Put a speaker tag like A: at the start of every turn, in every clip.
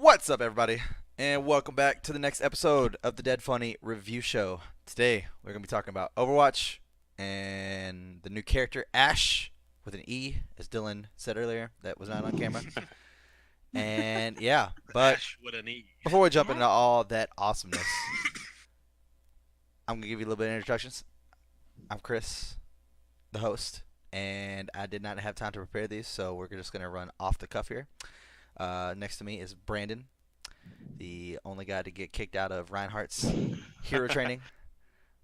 A: What's up, everybody? And welcome back to the next episode of the Dead Funny Review Show. Today, we're going to be talking about Overwatch and the new character, Ashe, with an E, as Dylan said earlier, that was not on camera. And yeah, but
B: Ashe with an E.
A: before we jump into all that awesomeness, I'm going to give you a little bit of introductions. I'm Chris, the host, and I did not have time to prepare these, so we're just going to run off the cuff here. Next to me is Brandon, the only guy to get kicked out of Reinhardt's hero training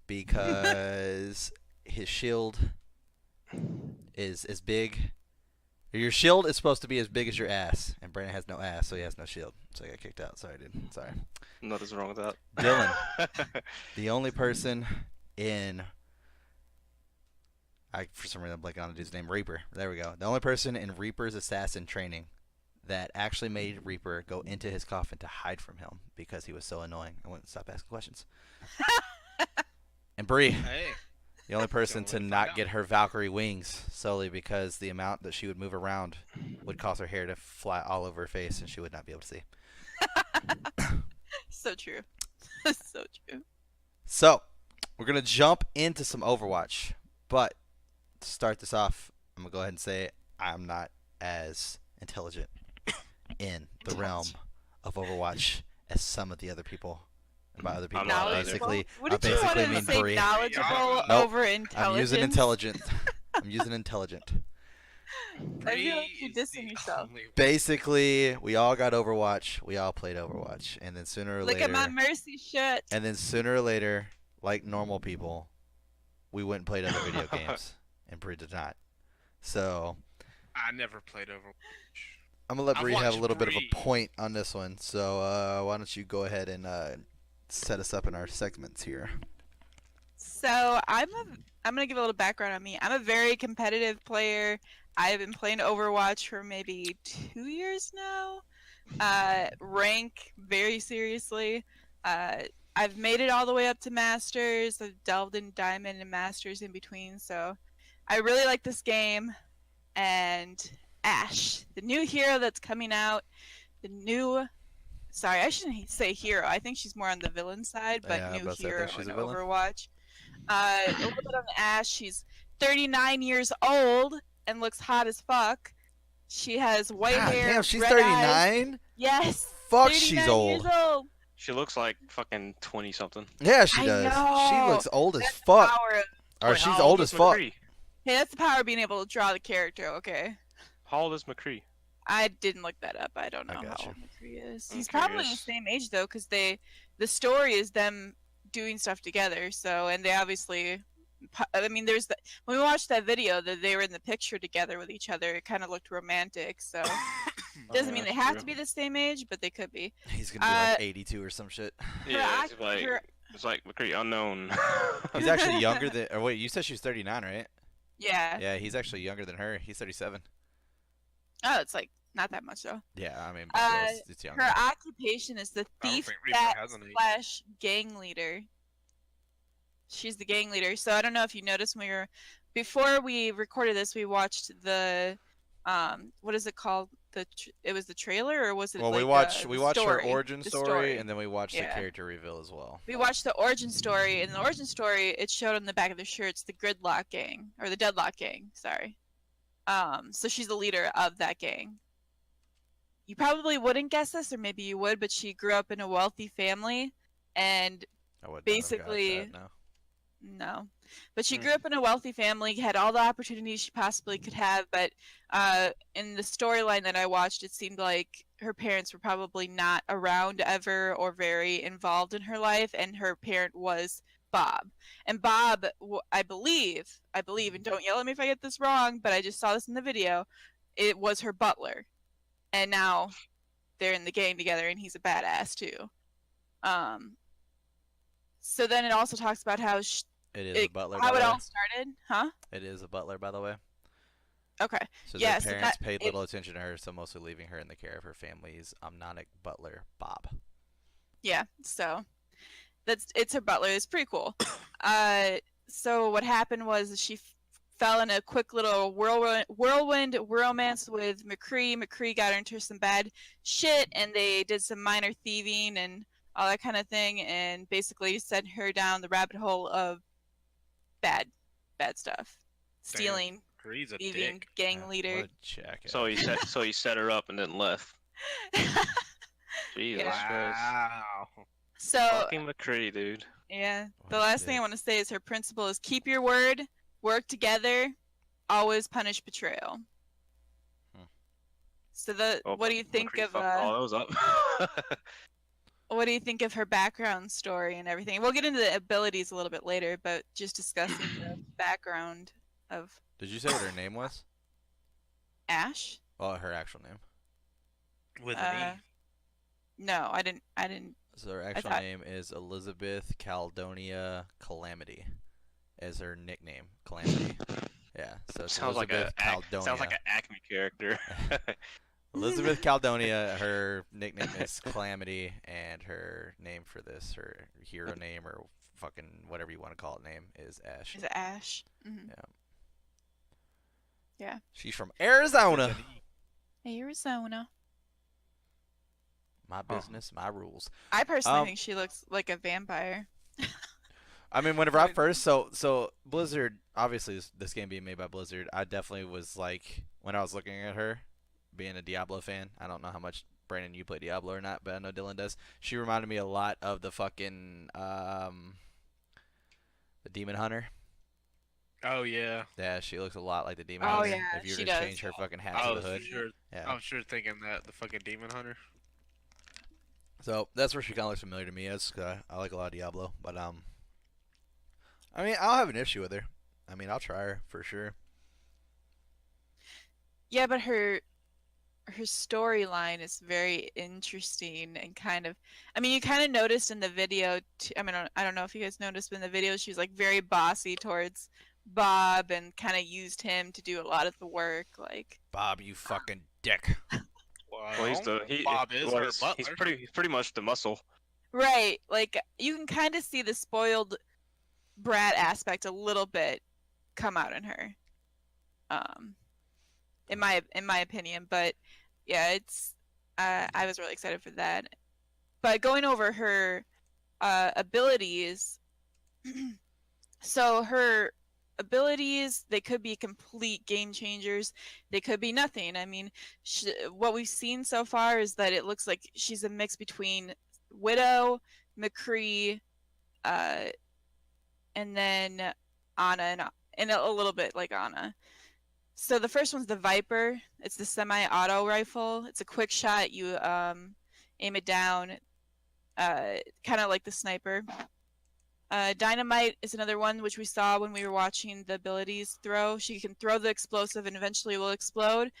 A: because his shield is as big. Your shield is supposed to be as big as your ass, and Brandon has no ass, so he has no shield. So he got kicked out. Sorry, dude. Sorry.
C: Nothing's wrong with that.
A: Dylan, the only person in... for some reason, I'm blanking on the dude's name. Reaper. There we go. The only person in Reaper's assassin training that actually made Reaper go into his coffin to hide from him because he was so annoying. I wouldn't stop asking questions. And Bree,
B: Hey.
A: the only person to not get her Valkyrie wings solely because the amount that she would move around would cause her hair to fly all over her face and she would not be able to see.
D: So true. So true.
A: So, we're going to jump into some Overwatch. But to start this off, I'm going to go ahead and say I'm not as intelligent in the realm of Overwatch as some of the other people. And by other people, I basically mean
D: say
A: Bree.
D: knowledgeable
A: Nope.
D: over intelligent?
A: I'm using intelligent. I'm using intelligent.
D: I feel like you're dissing yourself.
A: Basically, we all got Overwatch. We all played Overwatch, and then sooner or
D: Look
A: later,
D: at my mercy shit.
A: and then sooner or later, like normal people, we went and played other video games, and Bree did not. So
B: I never played Overwatch.
A: I'm gonna let
B: I've
A: Bree have a
B: watched
A: little bit of
B: Bree.
A: a point on this one. So why don't you go ahead and set us up in our segments here?
D: So I'm gonna give a little background on me. I'm a very competitive player. I've been playing Overwatch for maybe 2 years now. Rank very seriously. I've made it all the way up to Masters. I've delved in Diamond and Masters in between. So I really like this game. And Ashe, the new hero that's coming out, sorry, I shouldn't say hero. I think she's more on the villain side, but
A: Yeah, I was
D: new
A: about to say, I
D: hero
A: think she's
D: in
A: a villain.
D: Overwatch. A little bit on Ashe. She's 39 years old and looks hot as fuck. She has white
A: God
D: hair.
A: damn, she's
D: red eyes.
A: 39.
D: Yes.
A: Fuck,
D: 39
A: she's old.
D: Years old.
C: She looks like fucking 20-something.
A: Yeah, she
D: I
A: does.
D: know.
A: She looks old as
D: That's the
A: fuck.
D: power of-
A: Or
C: Wait,
A: she's
C: how
A: old
C: is
A: as fuck.
C: McCree?
D: Hey, that's the power of being able to draw the character. Okay.
C: How old is McCree?
D: I didn't look that up. I don't know
A: I
D: how
A: gotcha.
D: old McCree is.
C: I'm
D: He's probably the
C: curious.
D: same age though, because the story is them doing stuff together. So, and they obviously, I mean, when we watched that video that they were in the picture together with each other, it kind of looked romantic. So, doesn't mean they have to be the same age, but they could be.
A: He's gonna be like 82 or some shit.
C: Yeah,
D: Her-
C: it's like McCree unknown.
A: He's actually younger than. Or wait, you said she was 39, right?
D: Yeah.
A: Yeah, he's actually younger than her. He's 37.
D: Oh, it's like not that much though.
A: Yeah, I mean, but it's younger.
D: Her occupation is the
B: I don't
D: thief
B: think Reaper
D: that
B: has an age.
D: slash gang leader. She's the gang leader. So I don't know if you noticed before we recorded this, we watched the what is it called? It was the trailer, or was it?
A: Well,
D: like
A: we watched
D: the
A: her
D: story?
A: origin
D: The
A: story, and then we watched the
D: Yeah.
A: character reveal as well.
D: We watched the origin story. In the origin story, it showed on the back of the shirts the Gridlock gang, or the Deadlock gang. Sorry. So she's the leader of that gang. You probably wouldn't guess this, or maybe you would, but she grew up in a wealthy family, and
A: I wouldn't
D: basically-
A: have got that,
D: no. But she grew up in a wealthy family, had all the opportunities she possibly could have, but in the storyline that I watched, it seemed like her parents were probably not around ever or very involved in her life, and her parent was Bob. And Bob, I believe, and don't yell at me if I get this wrong, but I just saw this in the video, it was her butler. And now they're in the gang together, and he's a badass too. So then it also talks about how
A: It is a butler, by
D: how
A: the
D: it
A: way.
D: all started, huh?
A: It is a butler, by the way.
D: Okay.
A: So
D: Yeah,
A: their
D: so
A: parents
D: that-
A: paid
D: it-
A: little attention to her, so mostly leaving her in the care of her family's omnic butler, Bob.
D: Yeah, so it's her butler. It's pretty cool. So what happened was she fell in a quick little whirlwind romance with McCree. McCree got her into some bad shit, and they did some minor thieving and all that kind of thing, and basically sent her down the rabbit hole of bad stuff, stealing,
B: He's a
D: thieving,
B: dick.
D: gang leader.
A: What a jackass.
C: So he set her up and then left. Jesus
D: Yeah.
C: Christ.
B: Wow.
D: So
C: Fucking McCree, dude.
D: yeah,
A: What
D: the
A: a
D: last thing I
A: dick.
D: want to say is her principle is keep your word, work together, always punish betrayal.
A: Hmm.
D: So
C: Oh,
D: what do you think
C: McCree
D: of
C: fucked all those up.
D: what do you think of her background story and everything? We'll get into the abilities a little bit later, but just discussing the background of
A: Did you say what her name was?
D: Ashe.
A: Oh, her actual name.
B: With an
D: No, I didn't.
A: So her actual
D: thought-
A: name is Elizabeth Caldonia Calamity, as her nickname. Calamity. Yeah. So it's
C: sounds like
A: Elizabeth Caldonia.
C: sounds like an Acme character.
A: Elizabeth Caldonia. Her nickname is Calamity, and her name for this, her hero name or fucking whatever you want to call it, name is Ashe.
D: Is it Ashe? Mhm.
A: She's from
B: E.
A: Arizona.
D: Arizona.
A: My business, my rules.
D: I personally
A: Um,
D: think she looks like a vampire.
A: I mean, whenever I first so Blizzard, obviously this game being made by Blizzard, I definitely was like, when I was looking at her, being a Diablo fan. I don't know how much Brandon you play Diablo or not, but I know Dylan does. She reminded me a lot of the fucking the Demon Hunter.
B: Oh yeah.
A: Yeah, she looks a lot like the Demon
D: Oh,
A: Hunter.
D: yeah,
A: If you
D: she
A: were to
D: does.
A: change her fucking hat
B: I
A: to
B: was
A: the hood.
B: sure.
A: Yeah.
B: I was sure thinking that the fucking demon hunter.
A: So that's where she kind of looks familiar to me as. 'Cause I like a lot of Diablo, but I mean, I'll have an issue with her. I mean, I'll try her for sure.
D: Yeah, but her storyline is very interesting and kind of. I mean, you kind of noticed in the video. I mean, I don't know if you guys noticed, but in the video, she was like very bossy towards Bob and kind of used him to do a lot of the work. Like,
A: Bob, you fucking dick.
C: Well,
B: Bob is her
C: he's
B: butler.
C: pretty much the muscle.
D: right? Like you can kind of see the spoiled brat aspect a little bit come out in her. In my opinion, but yeah, it's I was really excited for that. But going over her abilities, so her abilities, they could be complete game changers, they could be nothing. I mean, what we've seen so far is that it looks like she's a mix between Widow, McCree, and then Anna, and a little bit like Anna. So the first one's the Viper. It's the semi-auto rifle. It's a quick shot. You aim it down, kind of like the sniper. Dynamite is another one which we saw when we were watching the abilities throw. She can throw the explosive and eventually will explode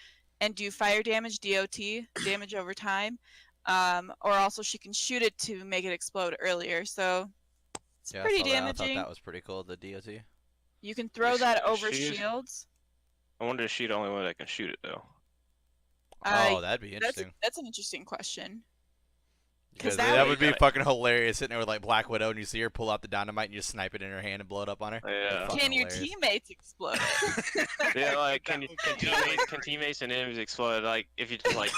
D: and do fire damage, DOT, damage over time. Or also she can shoot it to make it explode earlier. So it's
A: Yeah,
D: pretty
A: I saw that. I
D: damaging.
A: thought that was pretty cool, the DOT.
D: You can throw
C: Is
D: that
C: she-
D: over
C: she is-
D: shields.
C: I wonder if she's the only one that can shoot it though.
A: Oh, that'd be
D: That's
A: interesting.
D: that's an interesting question.
A: Because
D: that
A: that
D: way
A: would be
C: you gotta-
A: fucking hilarious, sitting there with like Black Widow, and you see her pull out the dynamite and you snipe it in her hand and blow it up on her.
C: Yeah.
A: Fucking
D: Can your
A: hilarious.
D: teammates explode?
C: Yeah, like
B: That
C: can
B: would be
C: teammates and enemies explode? Like if you just like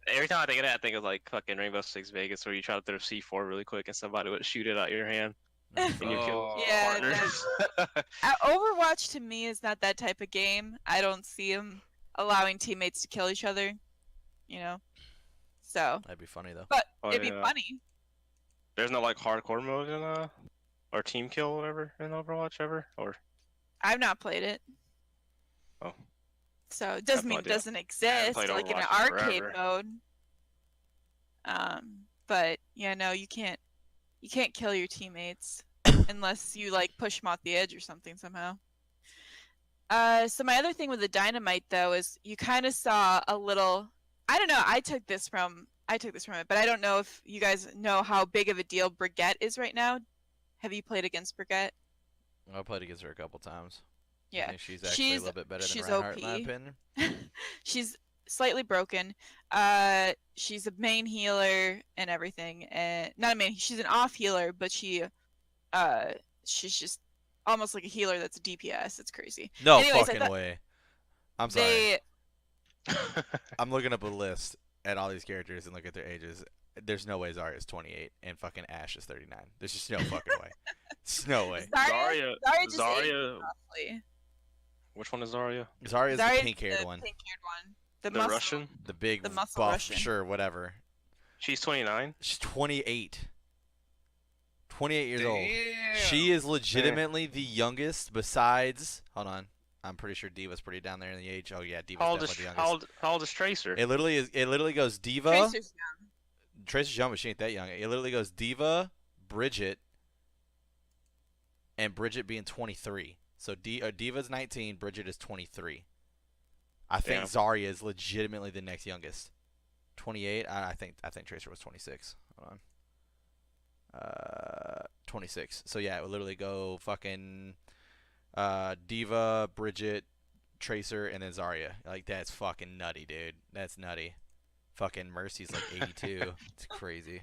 C: every time I think of that, I think of like fucking Rainbow Six Vegas, where you try to throw C4 really quick and somebody would shoot it out your hand and you kill
B: Oh.
D: Yeah,
C: partners.
D: Overwatch to me is not that type of game. I don't see them allowing teammates to kill each other. You know, so
A: That'd be funny though.
D: but
C: Oh,
D: it'd be
C: yeah.
D: funny.
C: There's no like hardcore mode in or team kill or whatever in Overwatch ever, or
D: I've not played it.
C: Oh.
D: So it doesn't
C: no
D: mean it
C: idea.
D: doesn't exist
C: played
D: like in an
C: Overwatch in
D: arcade
C: forever.
D: mode. But yeah, no, you can't kill your teammates unless you like push them off the edge or something somehow. So my other thing with the dynamite though is you kind of saw a little. I don't know. I took this from it, but I don't know if you guys know how big of a deal Brigitte is right now. Have you played against Brigitte?
A: I played against her a couple times. I
D: Yeah,
A: think she's actually a little bit better than
D: she's
A: Reinhardt, in my
D: OP.
A: opinion.
D: She's slightly broken. She's a main healer and everything, and not a main. She's an off healer, but she's just almost like a healer that's a DPS. It's crazy.
A: No
D: Anyways, I
A: fucking
D: thought
A: way. I'm sorry.
D: They
A: I'm looking up a list at all these characters and look at their ages. There's no way Zarya is 28 and fucking Ashe is 39. There's just no fucking way. There's no way.
D: Zarya just aged
C: Zarya.
D: roughly.
C: Which one is Zarya?
A: Zarya's the
D: Zarya's
A: pink-haired
D: the
A: one.
D: pink-haired one.
C: The
D: muscle-
C: Russian?
A: The big
D: the muscle
A: buff,
D: Russian.
A: sure, whatever.
C: She's 29.
A: She's 28. 28 years old.
B: Damn.
A: She is legitimately the youngest besides... Hold on. I'm pretty sure Diva's pretty down there in the age. Oh, yeah, Diva's
C: How old is
A: definitely the youngest.
C: how old is Tracer?
A: It literally is. It literally goes Diva.
D: Tracer's young.
A: Tracer's young, but she ain't that young. It literally goes Diva, Bridget, and Bridget being 23. So Diva's 19, Bridget is 23. I think
C: Damn.
A: Zarya is legitimately the next youngest. 28. I think Tracer was 26. Hold on. 26. So yeah, it would literally go fucking Diva, Bridget, Tracer, and then Zarya. Like that's fucking nutty, dude. That's nutty. Fucking Mercy's like 82. It's crazy.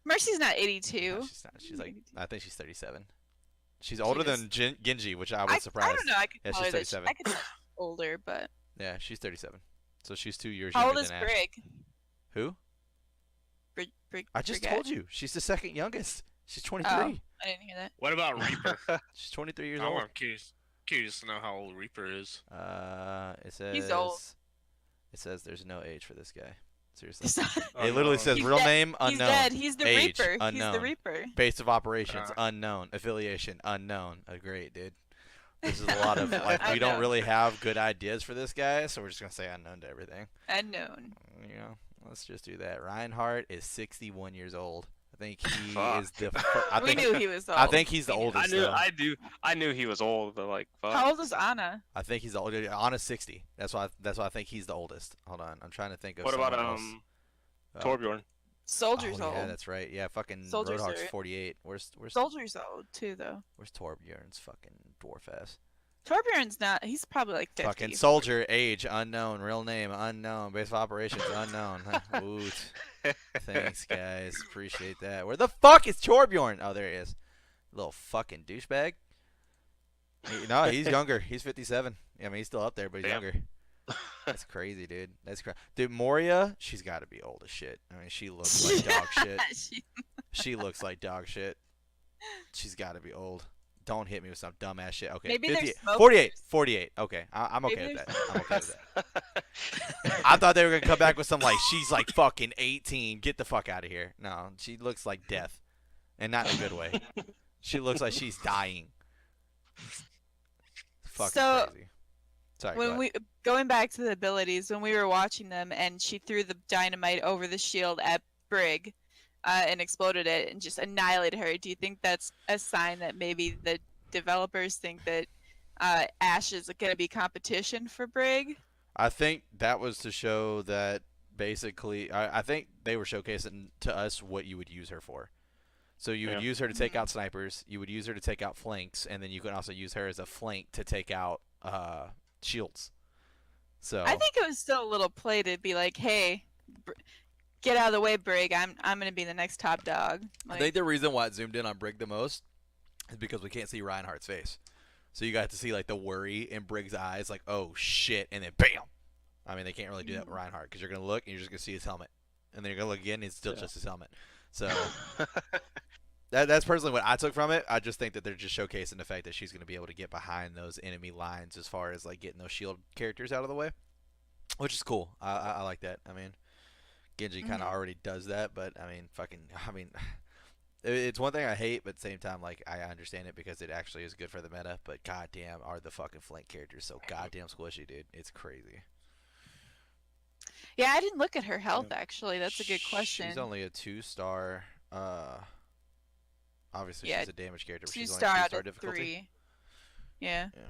D: Mercy's not 82.
A: No, she's not. She's like, I think she's 37. She's older
D: is.
A: than Genji, which I was surprised.
D: I don't know. I could
A: Yeah,
D: tell
A: she's
D: her that
A: 37.
D: I could tell she's older, but
A: Yeah, she's 37. So she's 2 years
D: how old
A: younger
D: is
A: than Ashe.
D: Brig?
A: Who?
D: Brig?
A: I just
D: Brigette?
A: told you. She's the second youngest. She's 23.
D: Oh, I didn't hear that.
B: What about Reaper?
A: She's 23 years
B: I
A: old.
B: want curious to know how old Reaper is.
A: It says
D: He's old.
A: It says there's no age for this guy. Seriously.
D: He's not-
A: It literally
B: no.
A: says
D: He's
A: real
D: dead.
A: name
D: He's
A: unknown.
D: dead. He's the
A: Age,
D: Reaper. He's the
A: unknown.
D: Reaper.
A: Base of operations
B: Uh.
A: unknown. Affiliation unknown. Great, dude. This is a lot of like
D: I
A: we don't
D: know.
A: really have good ideas for this guy, so we're just gonna say unknown to everything.
D: Unknown.
A: You know, let's just do that. Reinhardt is 61 years old. I think he
C: Fuck.
A: is the. I
D: We
A: think
D: knew he was old.
A: I think he's the
D: We knew.
A: oldest.
C: I knew
A: though.
C: I knew he was old, but like fuck.
D: How old is Anna?
A: I think he's the oldest. Anna's 60. That's why I think he's the oldest. Hold on, I'm trying to think of.
C: What about
A: someone else.
C: Torbjorn?
D: Soldier's
A: oh,
D: old.
A: Yeah, that's right. Yeah, fucking
D: Soldier's
A: Roadhog's
D: are-
A: 48. Where's
D: Soldier's old too, though.
A: Torbjorn's fucking dwarf ass?
D: Torbjorn's not. He's probably like 50.
A: Fucking soldier, age unknown, real name unknown, base of operations unknown. Woot. Thanks, guys. Appreciate that. Where the fuck is Torbjorn? Oh, there he is. Little fucking douchebag. No, he's younger. He's 57. I mean, he's still up there, but he's
C: Damn.
A: younger. That's crazy, dude. That's crazy. Dude, Moria, she's got to be old as shit. I mean, she looks like dog shit. She looks like dog shit. She's got to be old. Don't hit me with some dumbass shit. Okay,
D: Maybe they're
A: 58,
D: smokers.
A: 48. 48. Okay, I'm okay
D: Maybe
A: with
D: they're
A: that. I'm okay with that. I thought they were gonna come back with some like she's like fucking 18. Get the fuck out of here. No, she looks like death, and not in a good way. She looks like she's dying. Fucking
D: So,
A: crazy. Sorry.
D: When we going back to the abilities, when we were watching them, and she threw the dynamite over the shield at Brig, and exploded it and just annihilated her. Do you think that's a sign that maybe the developers think that Ashe is going to be competition for Brig?
A: I think that was to show that basically, I think they were showcasing to us what you would use her for. So you would use her to take out snipers, you would use her to take out flanks, and then you can also use her as a flank to take out shields. So
D: I think it was still a little play to be like, hey, get out of the way, Brig. I'm going to be the next top dog.
A: I think the reason why it zoomed in on Brig the most is because we can't see Reinhardt's face. So you got to see like the worry in Brig's eyes, like, oh shit, and then bam. I mean, they can't really do that with Reinhardt because you're gonna look and you're just gonna see his helmet, and then you're gonna look again and it's still just his helmet. So that's personally what I took from it. I just think that they're just showcasing the fact that she's gonna be able to get behind those enemy lines as far as like getting those shield characters out of the way, which is cool. I like that. I mean, Genji kind of already does that, but I mean, it's one thing I hate, but at the same time, like, I understand it because it actually is good for the meta, but goddamn are the fucking flank characters so goddamn squishy, dude. It's crazy.
D: Yeah, I didn't look at her health, actually. That's a good question.
A: She's only a 2-star. Obviously,
D: Yeah,
A: she's a damage character, but she's only
D: 2-star out
A: 2-star
D: of
A: difficulty.
D: 3. Yeah.
A: Yeah.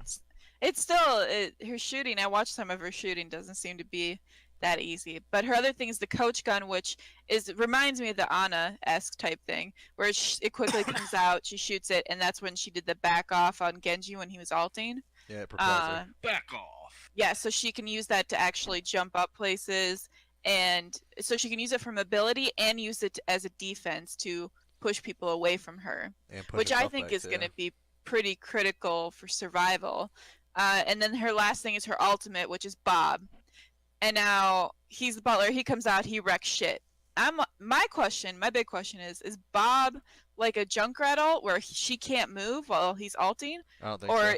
D: It's still, her shooting, I watched some of her shooting, doesn't seem to be that easy. But her other thing is the coach gun, which reminds me of the Ana-esque type thing, where it quickly comes out, she shoots it, and that's when she did the back off on Genji when he was ulting.
A: Yeah, it propels her.
B: Back off.
D: Yeah, so she can use that to actually jump up places, and so she can use it for mobility and use it as a defense to push people away from her,
A: And push
D: which I
A: herself
D: think
A: back,
D: is going to be pretty critical for survival. And then her last thing is her ultimate, which is Bob. And now he's the butler. He comes out. He wrecks shit. My big question is Bob like a Junkrat ult where she can't move while he's ulting,
A: I don't think
D: or
A: so.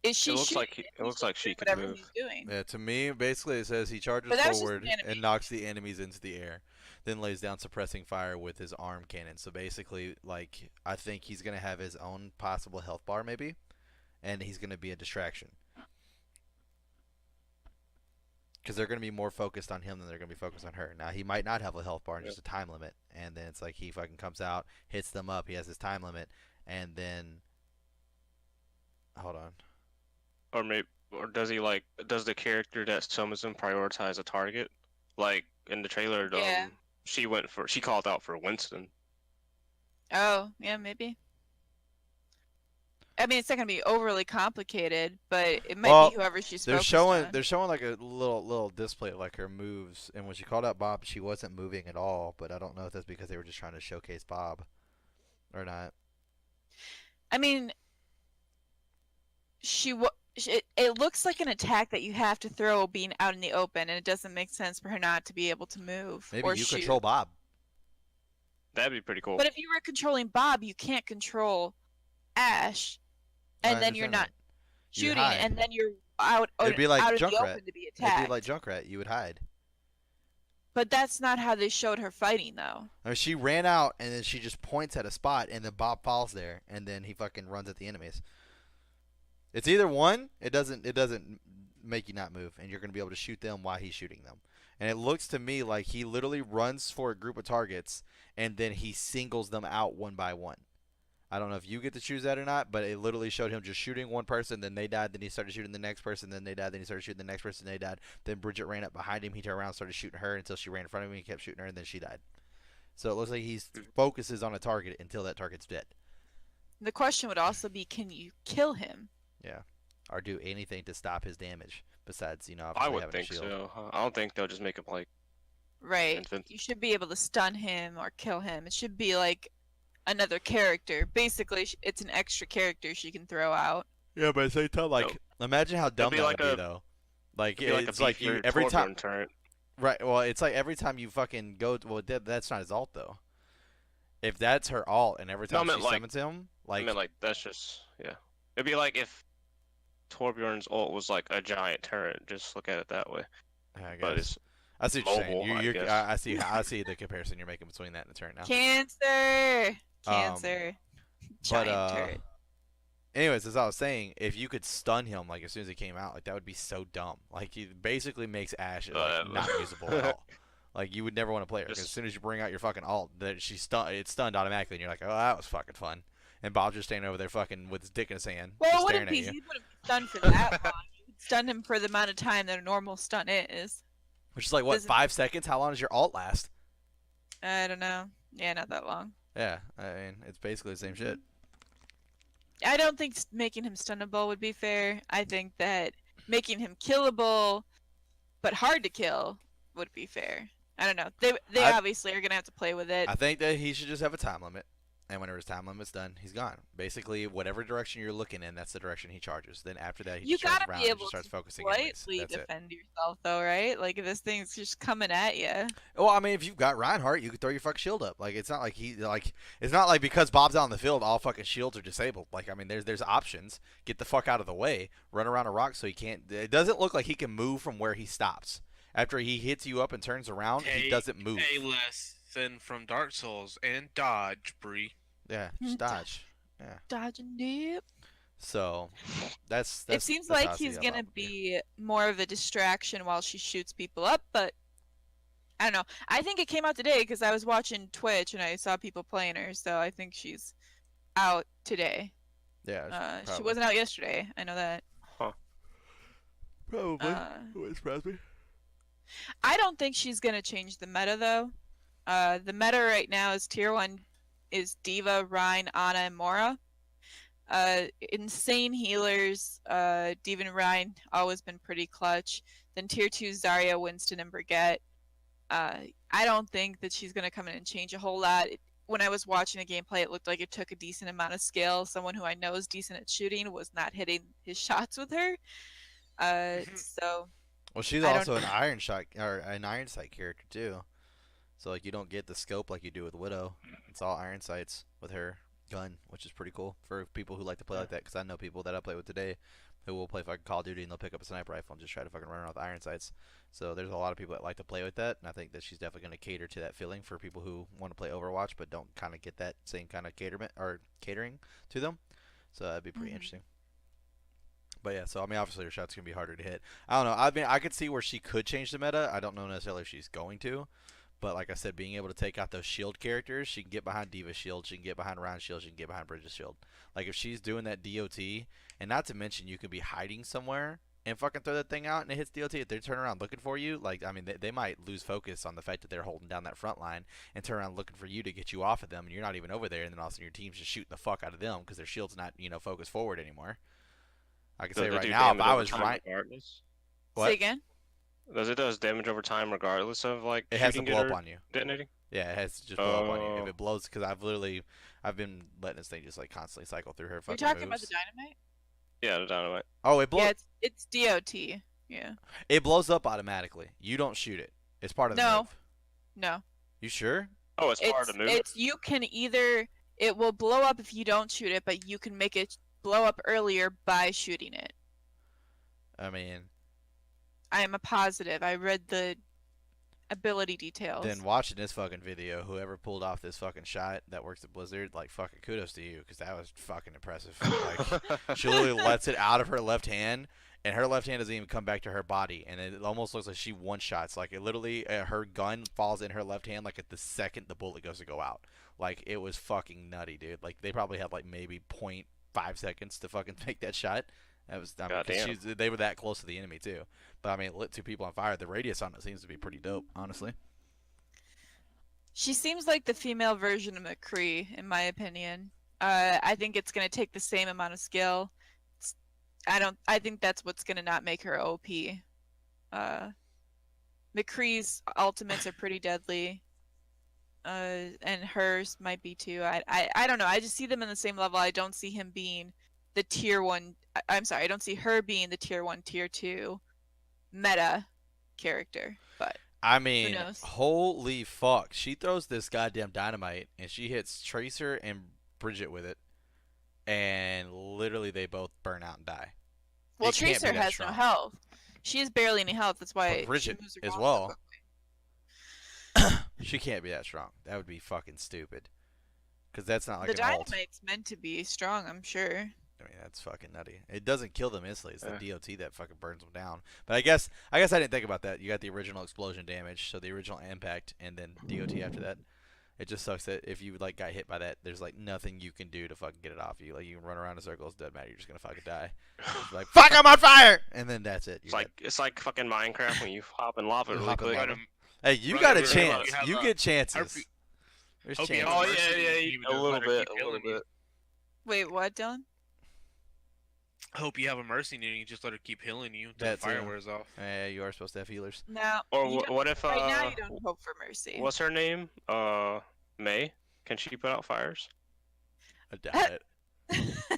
D: is she?
C: It looks
D: shooting
C: like
D: and
C: it looks
D: he's
C: like
D: just
C: she
D: doing
C: can
D: whatever
C: move.
D: he's doing?
A: Yeah, to me, basically it says he charges
D: But that's just
A: forward
D: an animation.
A: and knocks the enemies into the air, then lays down suppressing fire with his arm cannon. So basically, like, I think he's gonna have his own possible health bar maybe, and he's gonna be a distraction. Because they're going to be more focused on him than they're going to be focused on her. Now, he might not have a health bar and just a time limit. And then it's like he fucking comes out, hits them up, he has his time limit, and then... Hold on.
C: Or does he does the character that summons him prioritize a target? Like in the trailer,
D: Yeah.
C: she called out for Winston.
D: Oh, yeah, maybe. I mean, it's not gonna be overly complicated, but it might be whoever she's
A: They're
D: focused
A: showing
D: on.
A: they're showing like a little display of like her moves, and when she called out Bob, she wasn't moving at all. But I don't know if that's because they were just trying to showcase Bob, or not.
D: I mean, it looks like an attack that you have to throw being out in the open, and it doesn't make sense for her not to be able to move
A: Maybe
D: or
A: you
D: shoot.
A: control Bob.
C: That'd be pretty cool.
D: But if you were controlling Bob, you can't control Ashe, and then you're not
A: You'd
D: shooting,
A: hide.
D: and then you're out,
A: It'd be like
D: out in the
A: Junkrat.
D: open to be attacked.
A: It'd be like Junkrat. You would hide.
D: But that's not how they showed her fighting, though.
A: I mean, she ran out and then she just points at a spot, and then Bob falls there, and then he fucking runs at the enemies. It's either one. It doesn't make you not move, and you're gonna be able to shoot them while he's shooting them. And it looks to me like he literally runs for a group of targets, and then he singles them out one by one. I don't know if you get to choose that or not, but it literally showed him just shooting one person, then they died, then he started shooting the next person, then they died, then he started shooting the next person, they died. Then Bridget ran up behind him, he turned around and started shooting her until she ran in front of him, he kept shooting her, and then she died. So it looks like he focuses on a target until that target's dead.
D: The question would also be, can you kill him?
A: Yeah. Or do anything to stop his damage, besides,
C: I
A: obviously
C: would
A: having
C: think
A: a shield.
C: so. I don't think they'll just make him like
D: Right.
C: infant.
D: You should be able to stun him or kill him. It should be like another character. Basically, it's an extra character she can throw out.
A: Yeah, but at the same time, like, imagine how dumb
C: be
A: that
C: like
A: would be,
C: a-
A: though. Like,
C: It'd be like
A: it's
C: a
A: like you
C: beefier
A: every time.
C: Torbjorn turret.
A: Right. Well, it's like every time you fucking go. Well, that's not his alt though. If that's her alt, and every
C: No, I
A: time
C: meant
A: she
C: like-
A: summons him, like,
C: I mean, like that's just It'd be like if Torbjorn's ult was like a giant turret. Just look at it that way.
A: I
C: But
A: guess.
C: it's
A: I see what you're saying.
C: mobile, I guess.
A: I see the comparison you're making between that and the turret now.
D: Cancer! Cancer.
A: but,
D: Giant turret.
A: Anyways, as I was saying, if you could stun him like as soon as he came out, like that would be so dumb. Like it basically makes Ashe like, not usable at all. Like you would never want to play her because as
C: Just-
A: soon as you bring out your fucking alt, that it's stunned automatically, and you're like, oh, that was fucking fun. And Bob's just standing over there fucking with his dick in his hand,
D: Well,
A: just
D: it
A: staring
D: wouldn't
A: at
D: be.
A: you.
D: He wouldn't be stunned for that long. You would stun him for the amount of time that a normal stun is.
A: Which is like what,
D: Does it-
A: 5 seconds? How long does your alt last?
D: I don't know. Yeah, not that long.
A: Yeah, I mean it's basically the same shit.
D: I don't think making him stunnable would be fair. I think that making him killable, but hard to kill, would be fair. I don't know. They
A: I-
D: obviously are gonna have to play with it.
A: I think that he should just have a time limit, and whenever his time limit's done, he's gone. Basically, whatever direction you're looking in, that's the direction he charges. Then after that, he
D: You
A: just turns
D: gotta
A: around
D: be
A: and
D: able
A: just starts
D: to
A: focusing enemies.
D: slightly
A: That's it.
D: defend yourself, though, right? Like if this thing's just coming at you.
A: Well, I mean, if you've got Reinhardt, you could throw your fucking shield up. Like it's not like it's not like because Bob's out on the field, all fucking shields are disabled. Like I mean, there's options. Get the fuck out of the way. Run around a rock so he can't. It doesn't look like he can move from where he stops. After he hits you up and turns around, he doesn't move.
B: A lesson from Dark Souls and dodge, Bree.
A: Yeah, just dodge. Yeah.
D: Dodging deep.
A: So that's
D: It seems
A: that's how
D: like
A: I see
D: he's
A: that
D: gonna
A: Bob would
D: be more of a distraction while she shoots people up, but I don't know. I think it came out today because I was watching Twitch and I saw people playing her, so I think she's out today.
A: Yeah,
D: She
A: probably.
D: wasn't out yesterday. I know that.
A: Probably.
D: Uh,
A: Wouldn't surprise me.
D: I don't think she's gonna change the meta though. The meta right now is tier 1 is Diva, Rhine, Ana, and Mora. Insane healers, Diva and Rhine always been pretty clutch. Then tier 2 Zarya, Winston, and Brigitte. I don't think that she's gonna come in and change a whole lot. when I was watching the gameplay, it looked like it took a decent amount of skill. Someone who I know is decent at shooting was not hitting his shots with her. So
A: Well, she's
D: I don't
A: also an iron shot or an iron sight character too. So like you don't get the scope like you do with Widow. It's all iron sights with her gun, which is pretty cool for people who like to play like that. Because I know people that I play with today who will play fucking Call of Duty and they'll pick up a sniper rifle and just try to fucking run around with iron sights. So there's a lot of people that like to play with that, and I think that she's definitely going to cater to that feeling for people who want to play Overwatch but don't kind of get that same kind of catering to them. So that'd be pretty interesting. But yeah, so I mean, obviously her shot's gonna be harder to hit. I don't know. I mean, I could see where she could change the meta. I don't know necessarily if she's going to, but like I said, being able to take out those shield characters, she can get behind Diva's shield, she can get behind Ryan's shield, she can get behind Bridget's shield. Like if she's doing that DOT, and not to mention you could be hiding somewhere and fucking throw that thing out and it hits DOT. If they turn around looking for you, like I mean, they might lose focus on the fact that they're holding down that front line and turn around looking for you to get you off of them, and you're not even over there, and then all of a sudden your team's just shooting the fuck out of them because their shield's not focused forward anymore. I can say right now, if I was right,
C: regardless?
A: what?
D: Say again.
C: Does it does damage over time regardless of like
A: It has to
C: shooting
A: blow
C: it
A: up
C: or
A: on you.
C: detonating?
A: Yeah, it has to just blow up on you. If
C: Oh.
A: it blows, because I've been letting this thing just like constantly cycle through her
D: You're
A: fucking
D: talking about
A: moves.
D: the dynamite?
C: Yeah, the dynamite.
A: Oh, it blows.
D: Yeah, it's DOT. Yeah.
A: It blows up automatically. You don't shoot it. It's part of the
D: No.
A: move.
D: No.
A: You sure?
C: Oh, it's part of the move.
D: It's you can either it will blow up if you don't shoot it, but you can make it blow up earlier by shooting it.
A: I mean,
D: I am a positive. I read the ability details.
A: then watching this fucking video, whoever pulled off this fucking shot that works at Blizzard, like fucking kudos to you, because that was fucking impressive. Like she literally lets it out of her left hand, and her left hand doesn't even come back to her body, and it almost looks like she one shots. Like it literally, her gun falls in her left hand like at the second the bullet goes to go out. Like it was fucking nutty, dude. Like they probably had like maybe 0.5 seconds to fucking make that shot. That was, I mean, 'cause
C: Goddamn.
A: they were that close to the enemy too. But I mean, it lit two people on fire. The radius on it seems to be pretty dope, honestly.
D: She seems like the female version of McCree, in my opinion. I think it's gonna take the same amount of skill. I think that's what's gonna not make her OP. McCree's ultimates are pretty deadly. And hers might be too. I don't know. I just see them in the same level. I don't see him being the tier 1. I'm sorry. I don't see her being the tier 1, tier 2 meta character. But
A: I mean,
D: knows?
A: holy fuck. She throws this goddamn dynamite and she hits Tracer and Bridget with it. And literally they both burn out and die.
D: well,
A: It can't be
D: Tracer
A: that
D: has
A: strong.
D: no health. She has barely any health. That's why
A: But Bridget
D: she moves
A: as
D: around so
A: well.
D: quickly.
A: She can't be that strong. That would be fucking stupid. Because that's not like
D: The
A: an ult.
D: dynamite's meant to be strong, I'm sure.
A: I mean, that's fucking nutty. It doesn't kill them instantly. It's the DOT that fucking burns them down. But I guess I didn't think about that. You got the original explosion damage, so the original impact, and then DOT after that. It just sucks that if you like got hit by that, there's like nothing you can do to fucking get it off you. Like you can run around in circles, doesn't matter. You're just gonna fucking die. It's like fuck, I'm on fire, and then that's it.
C: It's like fucking Minecraft when you hop in lava
A: You
C: really
A: hop in
C: quick.
A: lava.
B: Right,
A: Hey, you
B: Right,
A: got a
B: right,
A: chance.
B: you have
A: You
B: a-
A: get chances.
B: hope
A: There's
B: hope you
A: chances.
B: have
C: Oh
B: mercy
C: yeah,
B: and
C: yeah,
B: you
C: a
B: just
C: little
B: let her
C: bit,
B: keep
C: a little
B: healing you.
C: bit.
D: Wait, what, Dylan?
B: Hope you have a mercy and you just let her keep healing you until
A: That
B: the fire
A: too.
B: wears off.
A: Yeah, you are supposed to have healers.
D: Now,
C: Or
D: you don't-
C: what if
D: right now you don't hope for mercy.
C: what's her name? May. Can she put out fires?
A: I doubt it.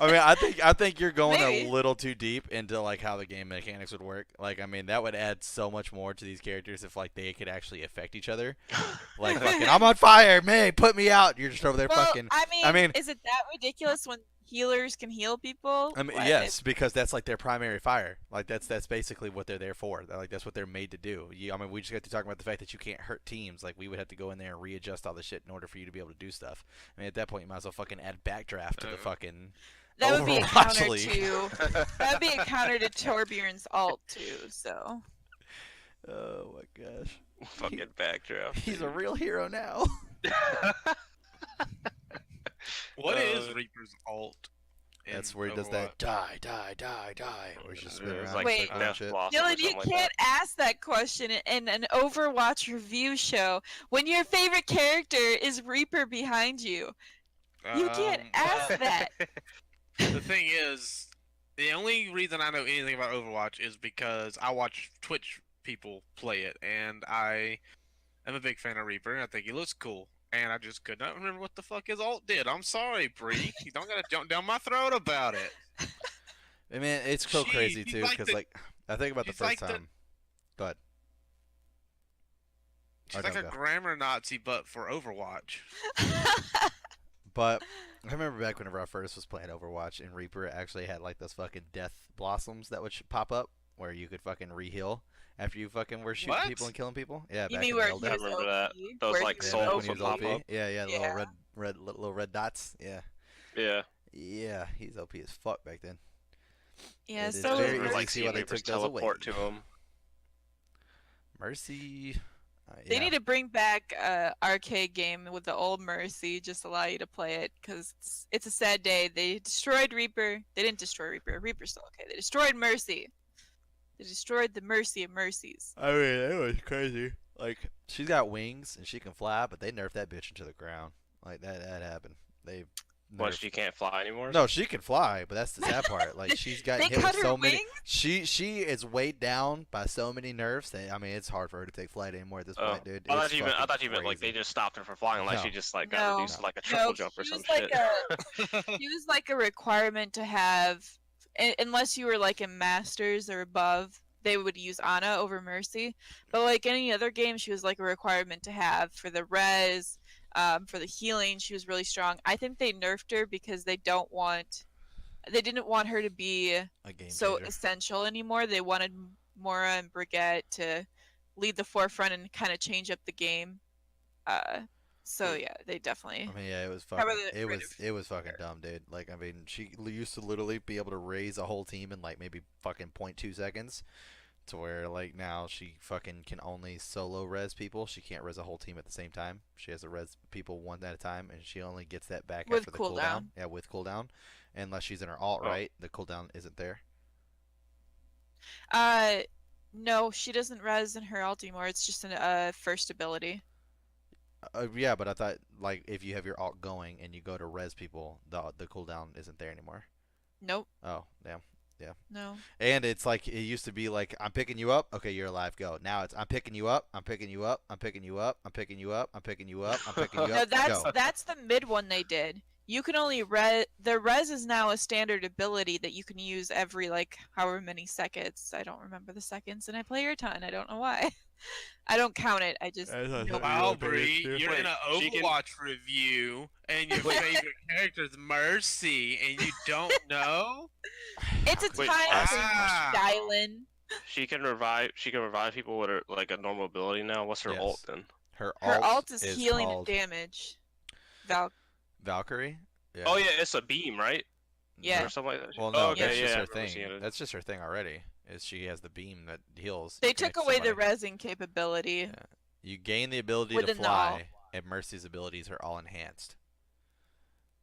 A: I mean, I think you're going
D: Maybe.
A: a little too deep into like how the game mechanics would work. Like, I mean, that would add so much more to these characters if like they could actually affect each other. Like, fucking, I'm on fire, May, put me out. You're just over there
D: Well,
A: fucking.
D: I mean,
A: mean-
D: is it that ridiculous when healers can heal people?
A: I mean,
D: What?
A: yes, because that's like their primary fire. Like that's basically what they're there for. Like that's what they're made to do. I mean, we just got to talk about the fact that you can't hurt teams. Like we would have to go in there and readjust all the shit in order for you to be able to do stuff. I mean, at that point, you might as well fucking add backdraft to the fucking.
D: That would be a
A: Overwatch
D: counter
A: League.
D: to that would be a counter to Torbjorn's ult too. So
A: Oh my gosh,
C: Fucking backdraft.
A: he's a real hero now.
B: What is Reaper's ult? in
A: That's where he does that
B: Overwatch?
A: die, die, die, die. Or he's just spinning
C: It's
A: around.
C: like
D: Wait.
C: the death
A: shit.
C: blossom or
D: Dylan, you
C: something like
D: can't ask that question in an Overwatch review show when your favorite character is Reaper behind you. You can't ask that.
B: The thing is, the only reason I know anything about Overwatch is because I watch Twitch people play it, and I am a big fan of Reaper, and I think he looks cool. and I just could not remember what the fuck his ult did. I'm sorry, Bree. You don't gotta jump down my throat about it.
A: I mean, it's so crazy
B: He's
A: too,
B: like
A: because
B: the-
A: like I think about the
B: he's
A: first
B: like the-
A: time. Go ahead.
B: She's
A: Or
B: like
A: don't
B: a
A: go.
B: grammar Nazi, but for Overwatch.
A: But I remember back whenever I first was playing Overwatch, and Reaper actually had like those fucking death blossoms that would pop up where you could fucking re-heal after you fucking were shooting
B: What?
A: people and killing people. Yeah,
D: You
A: back
D: mean
A: in
D: where
A: the
D: he
A: old
C: I
D: was
A: days.
C: remember that.
D: OP?
C: Those,
D: Where
C: like,
D: he
A: Yeah,
C: souls
A: back when
D: was
A: he was
C: would pop
A: OP.
C: up.
A: Yeah, little
D: Yeah.
A: little red dots. Yeah,
C: Yeah.
A: yeah, he's OP as fuck back then.
D: Yeah,
A: It is
D: so
A: very
C: Or
A: easy
C: like
A: to see why they
C: Reapers
A: took those away.
C: teleport to him.
A: Mercy.
D: they
A: Yeah.
D: need to bring back arcade game with the old Mercy, just allow you to play it, because it's a sad day. They destroyed Reaper. They didn't destroy Reaper. Reaper's still okay. They destroyed Mercy. They destroyed the Mercy of Mercies.
A: I mean, it was crazy. Like, she's got wings and she can fly, but they nerfed that bitch into the ground. Like that happened. They
C: What,
A: nerfed.
C: she can't fly anymore?
A: No, she can fly, but that's the sad part. Like, she's got
D: They
A: hit
D: cut
A: with
D: her
A: so many.
D: wings?
A: She is weighed down by so many nerfs that I mean, it's hard for her to take flight anymore at this
C: Oh.
A: point, dude.
C: I
A: It's
C: thought you meant like they
A: crazy.
C: just stopped her from flying, like
A: No.
C: she just like got
D: No.
C: reduced to like a triple
D: No,
C: jump or
D: she
C: some
D: was like
C: shit.
D: He was like a requirement to have, unless you were like in Masters or above, they would use Ana over Mercy. But like any other game, she was like a requirement to have for the res, for the healing. She was really strong. I think they nerfed her because they didn't want her to be
A: A game
D: so
A: changer.
D: essential anymore. They wanted Mora and Brigitte to lead the forefront and kind of change up the game. So yeah, they definitely.
A: I mean, yeah, it was
D: How about
A: fucking.
D: the
A: It
D: rid
A: was
D: of
A: it was fucking dumb, dude. Like, I mean, she used to literally be able to raise a whole team in like maybe fucking 0.2 seconds, to where like now she fucking can only solo res people. She can't res a whole team at the same time. She has to res people one at a time, and she only gets that back
D: With
A: after the cooldown.
D: cooldown.
A: Yeah, with cooldown, unless she's in her alt,
C: Oh.
A: right? The cooldown isn't there.
D: No, she doesn't res in her ult anymore. It's just a first ability.
A: Yeah, but I thought like if you have your alt going and you go to res people, the cooldown isn't there anymore.
D: Nope.
A: Oh, damn.
D: No.
A: And it's like it used to be like I'm picking you up, okay, you're alive, go. Now it's I'm picking you up, I'm picking you up, I'm picking you up, I'm picking you up, I'm picking you up, I'm picking you
D: No,
A: up, go.
D: that's the mid one they did. You can only res. The res is now a standard ability that you can use every like however many seconds. I don't remember the seconds, and I play your ton. I don't know why. I don't count it. I just.
A: I thought
D: know
A: you
B: Wow,
A: were paying
B: Bree,
A: attention.
B: you're
C: Wait,
B: in an
C: she can-
B: Overwatch review, and your
C: Wait.
B: favorite character is Mercy, and you don't know?
D: It's a
C: Wait,
D: time
B: ah.
D: thing, Dylan.
C: She can revive people with her like a normal ability now. What's her
A: Yes.
C: ult then?
A: Her
D: Her alt is
A: is
D: healing and
A: called
D: damage. Val.
A: Valkyrie. Yeah.
C: Oh yeah, it's a beam, right?
D: Yeah.
C: Or something like that.
A: Well, no,
C: oh, okay,
A: that's
C: yeah,
A: just
C: I
A: her
C: remember
A: thing.
C: seeing it.
A: That's just her thing already. Is she has the beam that heals.
D: They
A: and
D: took
A: connects
D: away the
A: somebody.
D: resing capability.
A: Yeah. You gain the ability to
D: Within the
A: fly,
D: alt.
A: and Mercy's abilities are all enhanced.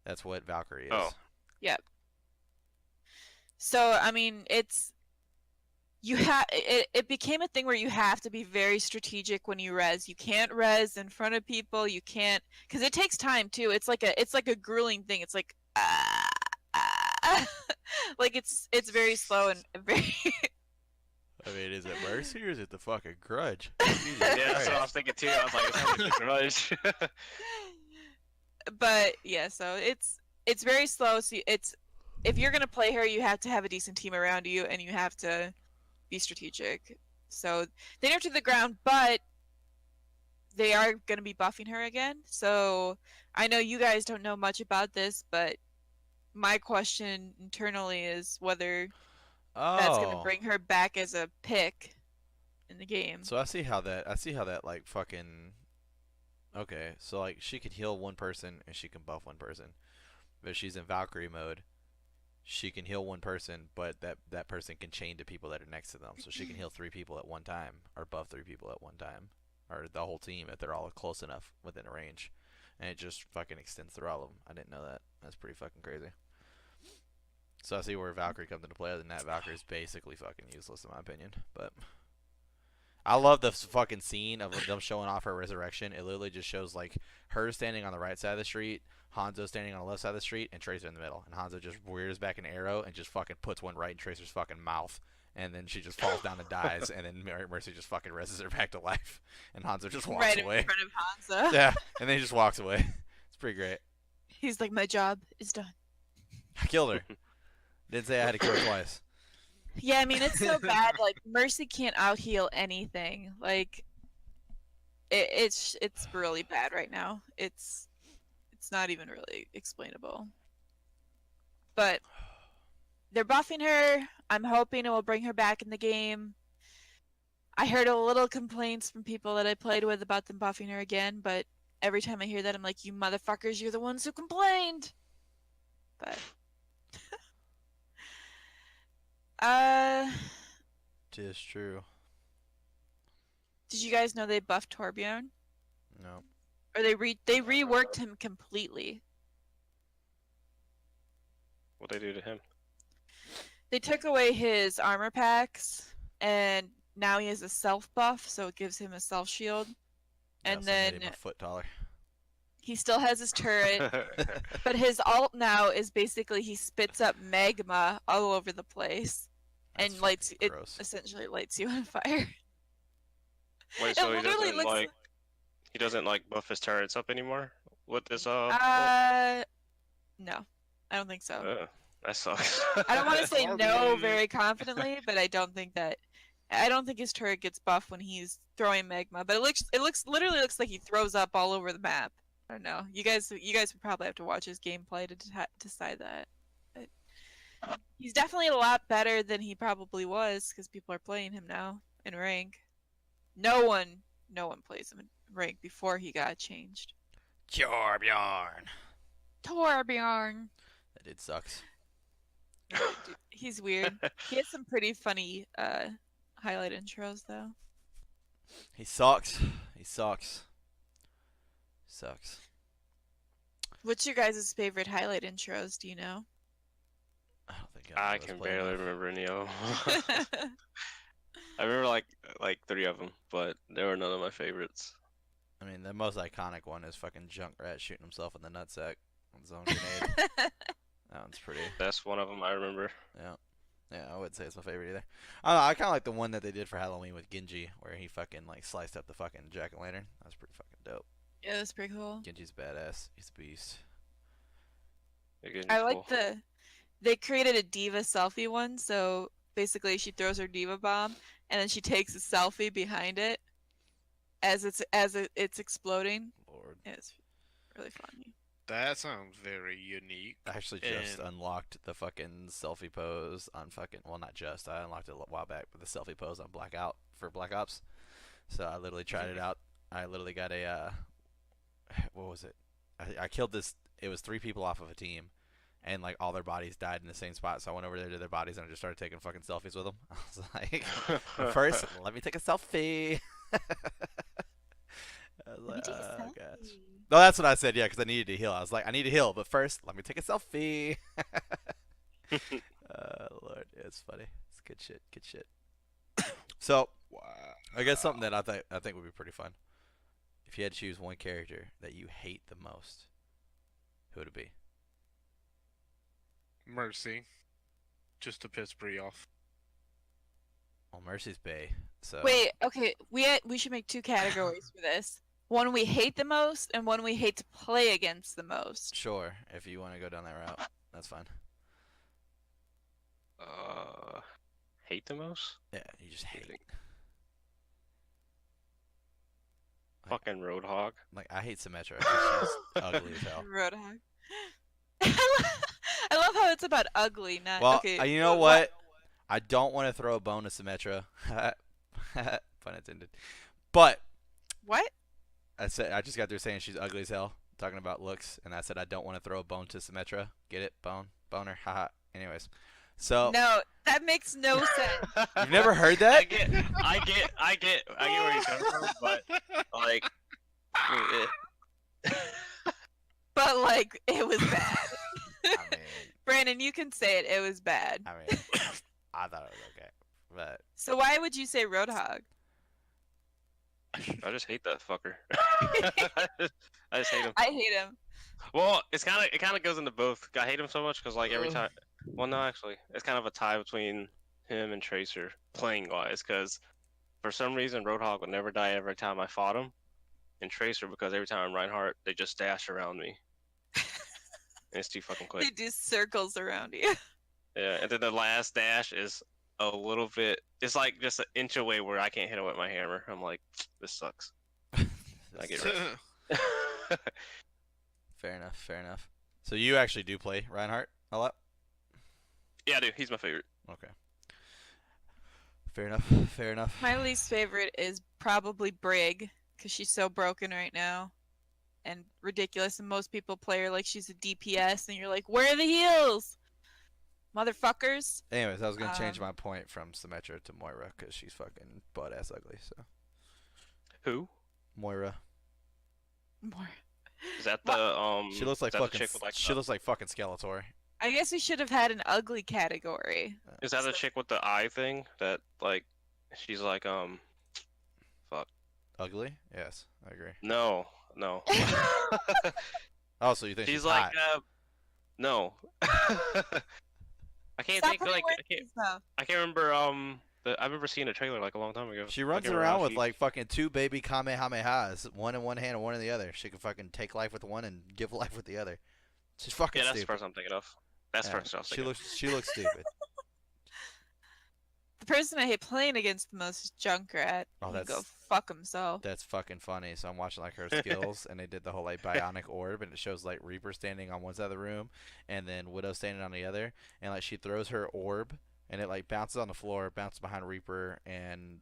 A: That's what Valkyrie is.
C: Oh.
D: So I mean, it became a thing where you have to be very strategic when you res. You can't res in front of people. You can't, because it takes time too. It's like a grueling thing. It's like like it's very slow and very.
A: I mean, is it Mercy or is it the fucking Grudge?
C: Yeah, that's what I was thinking too. I was like, it sounds like the Grudge.
D: But yeah, so it's very slow. So it's, if you're gonna play her, you have to have a decent team around you, and you have to be strategic. So they nerfed to the ground, but they are gonna be buffing her again. So I know you guys don't know much about this, but my question internally is whether that's gonna
A: Oh.
D: bring her back as a pick in the game.
A: So I see how that like fucking. Okay, so like she can heal one person and she can buff one person, but if she's in Valkyrie mode, she can heal one person, but that person can chain to people that are next to them, so she can heal 3 people at one time or buff 3 people at one time, or the whole team if they're all close enough within a range, and it just fucking extends through all of them. I didn't know that. That's pretty fucking crazy. So I see where Valkyrie comes into play. Other than that, Valkyrie's basically fucking useless in my opinion, but. I love the fucking scene of them showing off her resurrection. It literally just shows like her standing on the right side of the street, Hanzo standing on the left side of the street, and Tracer in the middle. And Hanzo just rears back an arrow and just fucking puts one right in Tracer's fucking mouth. and then she just falls down and dies, and then Mercy just fucking reses her back to life, and Hanzo just walks
D: Right
A: away.
D: in front of Hanzo.
A: Yeah, and then he just walks away. It's pretty great.
D: He's like, my job is done.
A: I killed her. Didn't say I had to kill her twice.
D: Yeah, I mean, it's so bad. Like, Mercy can't out heal anything. Like, it's really bad right now. It's not even really explainable. But they're buffing her. I'm hoping it will bring her back in the game. I heard a little complaints from people that I played with about them buffing her again, but every time I hear that, I'm like, you motherfuckers, you're the ones who complained. But
A: Tis true.
D: did you guys know they buffed Torbjorn?
A: No.
D: Or they reworked him completely.
C: What they do to him?
D: They took away his armor packs, and now he has a self buff, so it gives him a self shield. And
A: Also made
D: then
A: him a foot taller.
D: he still has his turret, but his alt now is basically he spits up magma all over the place,
A: That's
D: and lights
A: fucking
D: it
A: gross.
D: essentially lights you on fire.
C: Wait,
D: It
C: so he
D: literally
C: doesn't
D: looks
C: like he doesn't like buff his turrets up anymore with this
D: no, I don't think so.
C: that sucks.
D: I don't want to say no
B: Torbjorn.
D: very confidently, but I don't think his turret gets buffed when he's throwing magma. But it literally looks like he throws up all over the map. I don't know. You guys would probably have to watch his gameplay to decide that. But he's definitely a lot better than he probably was because people are playing him now in rank. No one plays him in rank before he got changed.
A: Torbjorn.
D: Torbjorn.
A: That dude sucks.
D: Dude, he's weird. He has some pretty funny highlight intros though.
A: He sucks. He sucks. Sucks.
D: What's your guys' favorite highlight intros? Do you know?
A: I don't think
C: I
A: was
C: can
A: playing
C: barely
A: enough.
C: remember any of them. I remember like 3 of them, but they were none of my favorites.
A: I mean, the most iconic one is fucking Junkrat shooting himself in the nutsack with his own grenade. That one's pretty.
C: That's one of them I remember.
A: Yeah, I wouldn't say it's my favorite either. I don't know. I kind of like the one that they did for Halloween with Genji, where he fucking like sliced up the fucking jack-o'-lantern. That was pretty fucking dope.
D: Yeah, that's pretty cool.
A: Genji's badass. He's a beast.
C: Again,
D: I like
C: cool.
D: they created a diva selfie one, so basically she throws her diva bomb and then she takes a selfie behind it as it's exploding.
A: Lord.
D: It's really funny.
B: That sounds very unique.
A: I actually just
B: And-
A: unlocked the fucking selfie pose on fucking, well, not just, I unlocked it a while back, but the selfie pose on Blackout for Black Ops. So I literally tried it out. I literally got a, what was it? I killed this, it was 3 people off of a team, and like all their bodies died in the same spot. So I went over there to their bodies and I just started taking fucking selfies with them. I was like, first, let me take a selfie. I was like, oh, gosh. No, that's what I said, yeah, because I needed to heal. I was like, I need to heal, but first, let me take a selfie. Lord, yeah, it's funny. It's good shit, good shit. So,
B: Wow.
A: I guess something that I think would be pretty fun. If you had to choose one character that you hate the most, who would it be?
B: Mercy. Just to piss Bree off.
A: Well, Mercy's Bay. So
D: Wait, okay, we should make 2 categories for this. One we hate the most and one we hate to play against the most.
A: sure, if you want to go down that route, that's fine.
C: Hate the most?
A: Yeah, you just hate it.
C: Fucking Roadhog.
A: Like, I hate Symmetra. 'Cause she's ugly as hell.
D: Roadhog. I love how it's about ugly, not
A: Well,
D: okay.
A: you know what? I don't want to throw a bone to Symmetra. Pun intended. But
D: What?
A: I just got through saying she's ugly as hell, talking about looks, and I said I don't want to throw a bone to Symmetra. Get it? Boner. Haha. Anyways, so
D: No, that makes no sense.
A: you've never heard that?
C: I get where he's coming from, but like,
D: But like, it was bad.
A: I mean,
D: Brandon, you can say it. It was bad.
A: I mean, I thought it was okay, but
D: So why would you say Roadhog?
C: I just hate that fucker. I just hate him.
D: I hate him.
C: Well, it kind of goes into both. I hate him so much because like every time. Well, no, actually, it's kind of a tie between him and Tracer playing wise, because for some reason Roadhog would never die every time I fought him, and Tracer because every time Reinhardt they just dash around me. And it's too fucking
D: They
C: quick.
D: do circles around you.
C: Yeah, and then the last dash is a little bit. It's like just an inch away where I can't hit him with my hammer. I'm like, this sucks. I get right.
A: Fair enough. Fair enough. So you actually do play Reinhardt a lot?
C: Yeah, dude, he's my favorite.
A: Okay. Fair enough. Fair enough.
D: My least favorite is probably Brig, because she's so broken right now and ridiculous, and most people play her like she's a DPS, and you're like, where are the heals? Motherfuckers.
A: Anyways, I was gonna change my point from Symmetra to Moira because she's fucking butt ass ugly. So
C: Who?
A: Moira.
D: More.
C: Is that the
A: She looks like
C: is that the
A: fucking.
C: chick with like
A: She
C: the,
A: looks like fucking Skeletor.
D: I guess we should have had an ugly category.
C: is that the chick with the eye thing that like she's like
A: Ugly? Yes, I agree.
C: no.
A: Oh, so you think
C: She's
A: she's
C: like
A: hot?
C: no. I can't
D: Stop
C: think
D: putting
C: like
D: words in his mouth.
C: I can't remember I remember seeing a trailer like a long time ago.
A: She
C: I
A: runs
C: can't
A: around
C: remember
A: with
C: how
A: like fucking 2 baby Kamehamehas, one in one hand and one in the other. She can fucking take life with one and give life with the other. She's fucking
C: Yeah, that's the
A: stupid.
C: first I'm thinking of. That's the
A: Yeah,
C: first I was
A: she
C: thinking.
A: looks stupid.
D: The person I hate playing against the most is Junkrat.
A: Oh,
D: He can go
A: that's-
D: fuck himself.
A: That's fucking funny. So I'm watching like her skills, and they did the whole like bionic orb, and it shows like Reaper standing on one side of the room, and then Widow standing on the other, and like she throws her orb, and it like bounces on the floor, bounces behind Reaper and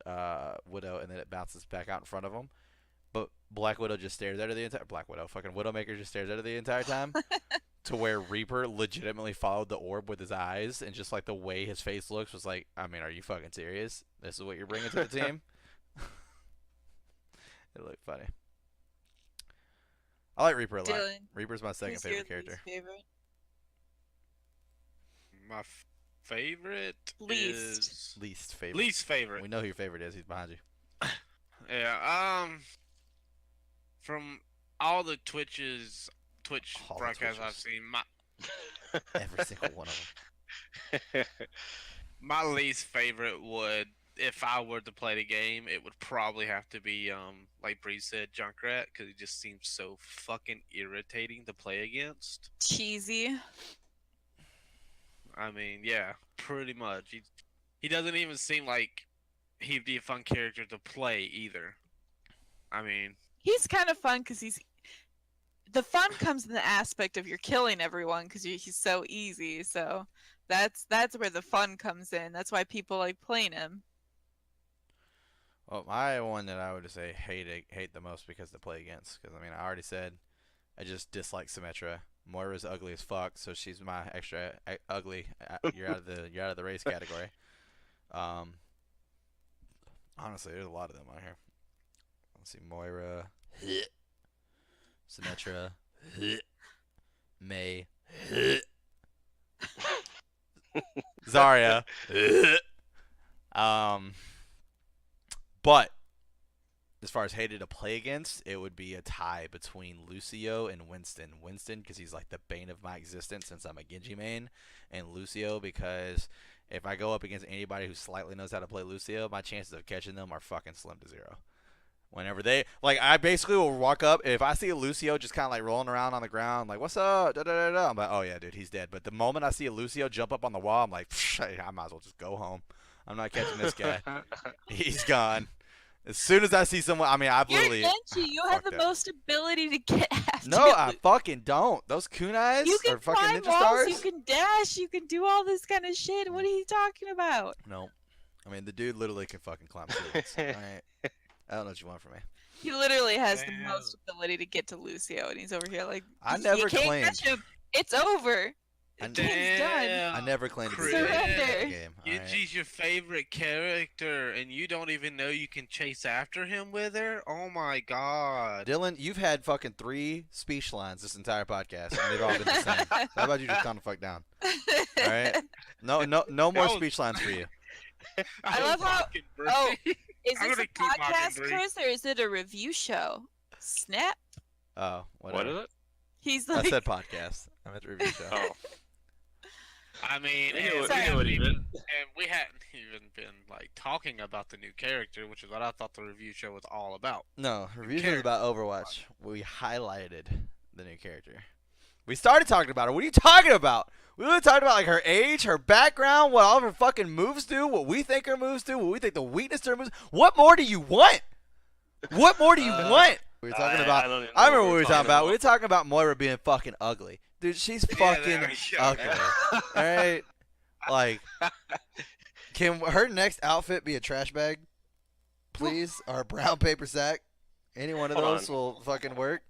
A: Widow, and then it bounces back out in front of them. But Black Widow just stares at her the entire fucking Widowmaker just stares at her the entire time. To where Reaper legitimately followed the orb with his eyes, and just like the way his face looks was like, I mean, are you fucking serious? This is what you're bringing to the team? It looked funny. I like Reaper a lot.
D: Dylan,
A: Reaper's my second
D: who's your
A: favorite character.
D: least favorite?
B: My favorite
D: Least.
B: is
A: Least favorite.
B: least favorite.
A: We know who your favorite is. He's behind you.
B: Yeah. From all the Twitch
A: All the
B: broadcasts I've
A: Twitches.
B: seen,
A: Every single one of them.
B: my least favorite would, if I were to play the game, it would probably have to be like Bree said, Junkrat, because he just seems so fucking irritating to play against.
D: Cheesy.
B: I mean, yeah, pretty much. He doesn't even seem like he'd be a fun character to play either. I mean,
D: He's kind of fun because the fun comes in the aspect of you're killing everyone because he's so easy. So that's where the fun comes in. That's why people like playing him.
A: Well, my one that I would say hate the most because to play against. Because I mean, I already said I just dislike Symmetra. Moira's ugly as fuck, so she's my extra ugly. You're out of the race category. Honestly, there's a lot of them on here. Let's see, Moira, Symmetra, Mei, Zarya. But as far as hated to play against, it would be a tie between Lucio and Winston. Winston because he's like the bane of my existence since I'm a Genji main, and Lucio because if I go up against anybody who slightly knows how to play Lucio, my chances of catching them are fucking slim to zero. Whenever they I basically will walk up if I see a Lucio just kind of like rolling around on the ground, like what's up, da da da da. I'm like, oh yeah, dude, he's dead. But the moment I see a Lucio jump up on the wall, I'm like, I might as well just go home. I'm not catching this guy. He's gone. As soon as I see someone, I mean, I've
D: You're
A: literally.
D: Genji. You have
A: fucked
D: the
A: up.
D: most ability to get after.
A: No, I fucking don't. Those kunais
D: You can
A: are fucking
D: climb
A: ninja
D: walls.
A: stars.
D: You can dash. You can do all this kind of shit. What are you talking about?
A: No, I mean the dude literally can fucking climb ceilings. Alright. I don't know what you want from me.
D: He literally has the
B: Damn.
D: most ability to get to Lucio, and he's over here like,
A: I
D: "You
A: never
D: can't
A: claimed.
D: catch him. It's over.
A: I
D: The game's done."
A: I never claimed to be
B: Chris.
A: good at the
D: Surrender.
A: game. Alright.
B: Genji's your favorite character, and you don't even know you can chase after him with her? Oh my god.
A: Dylan, you've had fucking 3 speech lines this entire podcast, and they've all been the same. How about you just calm the fuck down? Alright? No more
B: That was-
A: speech lines for you.
D: I love how-
B: fucking
D: Oh,
B: Bree.
D: Is
B: I'm
D: this a
B: gonna keep mocking
D: podcast,
B: Bree.
D: Chris, or is it a review show? Snap.
A: Oh,
C: What
A: whatever.
C: is it?
D: He's
A: I
D: like,
A: said podcast. I meant to review show.
C: Oh.
B: I mean,
C: We
B: and,
C: knew
B: we
C: what
B: hadn't
C: he
B: even,
C: meant.
B: and we hadn't even been like talking about the new character, which is what I thought the review show was all about.
A: No, reviews was
B: character.
A: about Overwatch. We highlighted the new character. We started talking about her. What are you talking about? We were talking about like her age, her background, what all of her fucking moves do, what we think her moves do, what we think the weakness to her moves. What more do you want? What more do you want? We were talking about.
C: don't even
A: I
C: know
A: remember what we were talking about. We
C: about.
A: were talking about Moira being fucking ugly. Dude, she's fucking
B: there we go.
A: ugly. All right, like, can her next outfit be a trash bag, please, or a brown paper sack? Any one of
C: Hold
A: those
C: on.
A: will fucking work.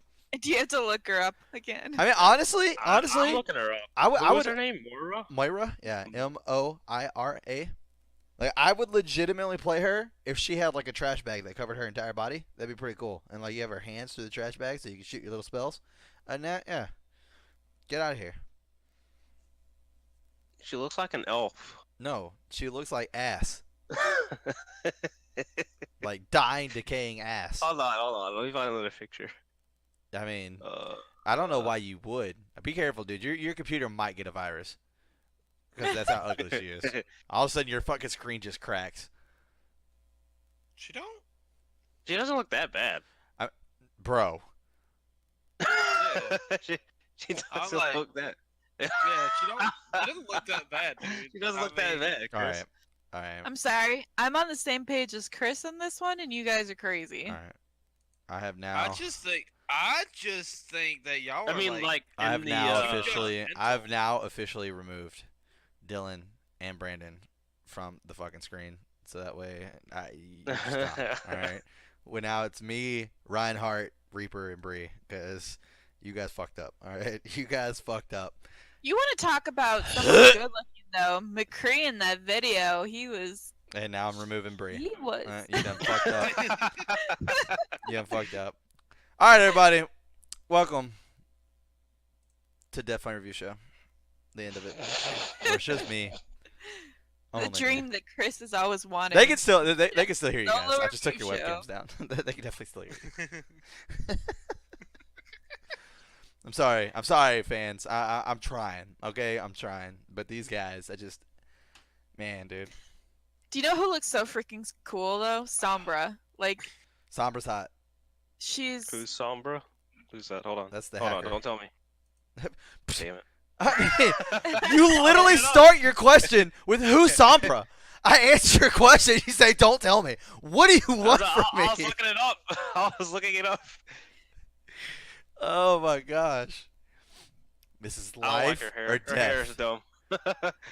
D: Do you have to look her up again?
A: I mean, honestly,
C: I'm looking her up.
A: I would.
C: What was her name? Moira?
A: Moira, yeah, Moira. Like, I would legitimately play her if she had like a trash bag that covered her entire body. That'd be pretty cool. And like, you have her hands through the trash bag so you can shoot your little spells. And that, yeah, get out of here.
C: She looks like an elf.
A: No, she looks like ass, like dying, decaying ass.
C: Hold on. Let me find another picture.
A: I mean,
C: Uh,
A: I don't know why you would. Be careful, dude. Your computer might get a virus because that's how ugly she is. All of a sudden, your fucking screen just cracks,
B: She don't.
C: she doesn't look that bad.
A: bro.
C: she
B: I'm
C: doesn't
B: like-
C: look that.
B: Yeah, she don't. She doesn't look that bad, dude.
C: She doesn't
B: I
C: look that
B: mean,
C: bad.
A: All
C: Chris.
A: right, all right,
D: I'm sorry. I'm on the same page as Chris on this one, and you guys are crazy.
A: all right. I have now.
B: I just think that y'all.
C: I
B: are
C: mean, like
A: I
C: in
A: have
C: the
A: now
B: uh,
A: officially.
B: mental.
A: I've now officially removed Dylan and Brandon from the fucking screen, so that way you stop. All right. Well, now it's me, Reinhardt, Reaper, and Bree, because you guys fucked up. All right, you guys fucked up.
D: You want to talk about someone good looking though? McCree in that video, he was.
A: And now I'm removing Bree.
D: He was.
A: You done fucked up. You done fucked up. All right, everybody, welcome to Death Fund Review Show. The end of it. Or it's just me.
D: The
A: Only me.
D: dream that Chris has always wanted.
A: They can still they can still hear you guys.
D: Solo
A: I just took your
D: review
A: webcams down. They can definitely still hear you. I'm sorry, fans. I'm trying. Okay, I'm trying. But these guys, man, dude.
D: Do you know who looks so freaking cool though? Sombra. Like
A: Sombra's hot.
D: she's.
C: Who's Sombra? Who's that? Hold on.
A: That's the
C: Hold
A: hacker.
C: on. Don't tell me. Damn it.
A: I mean, you literally start your question with who's Sombra. I answer your question. You say, "Don't tell me." What do you want from me?
C: I was looking it up. I was looking it up.
A: Oh my gosh. This is
C: I don't like
A: life
C: her hair.
A: or
C: Her hair is
A: death.
C: dumb.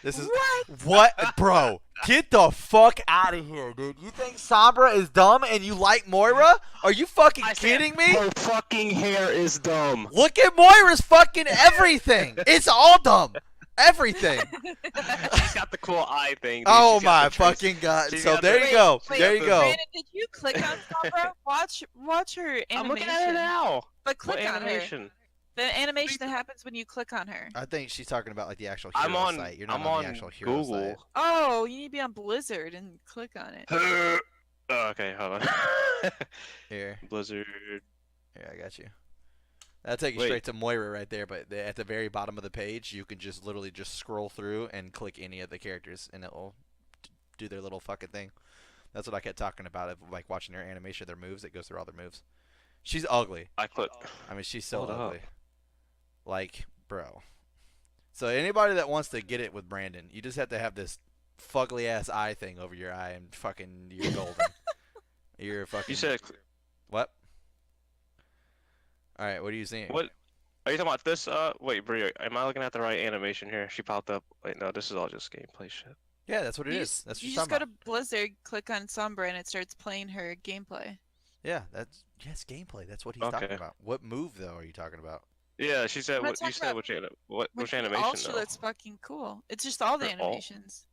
A: This is
D: What?
A: what, bro? Get the fuck out of here, dude. You think Sombra is dumb and you like Moira? Are you fucking
C: I said
A: kidding me?
C: Her fucking hair is dumb.
A: Look at Moira's fucking everything. It's all dumb. Everything.
C: She's got the cool eye thing. Dude.
A: Oh
C: She's got
A: my
C: the trace.
A: fucking god.
C: she's
A: So
C: got
A: there
C: the-
A: you go.
D: Wait,
A: There you go.
D: Brandon, did you click on Sombra? Watch her animation.
C: I'm looking at her now.
D: But click
C: What
D: on
C: animation?
D: her. The animation that happens when you click on her.
A: I think she's talking about like the actual hero
C: I'm on.
A: site. You're not
C: I'm
A: on
C: on
A: the actual hero
C: Google.
A: site.
D: Oh, you need to be on Blizzard and click on it.
C: Oh, okay, hold on.
A: Here.
C: Blizzard.
A: Here, I got you. That'll take you
C: Wait.
A: straight to Moira right there, but at the very bottom of the page, you can just literally just scroll through and click any of the characters, and it'll do their little fucking thing. That's what I kept talking about, of like watching their animation, their moves. It goes through all their moves. She's ugly.
C: I click.
A: I mean, she's so
C: Hold up.
A: ugly. Like, bro. So anybody that wants to get it with Brandon, you just have to have this fugly ass eye thing over your eye, and fucking you're golden. You're fucking.
C: You said
A: what? All right, what are you seeing?
C: what? Are you talking about this? Wait, Bria, am I looking at the right animation here? She popped up. Wait, no, this is all just gameplay shit.
A: Yeah, that's what it
D: You
A: is.
D: just-
A: That's what
D: you
A: you're
D: just
A: talking
D: go
A: about.
D: to Blizzard, click on Sombra, and it starts playing her gameplay.
A: Yeah, that's gameplay. That's what he's talking
C: Okay.
A: about. What move though are you talking about?
C: Yeah, she said
D: I'm not
C: what you
D: talking
C: said.
D: about-
C: Which
D: Which
C: animation
D: all she
C: though?
D: looks fucking cool. It's just all the
C: Her all?
D: animations.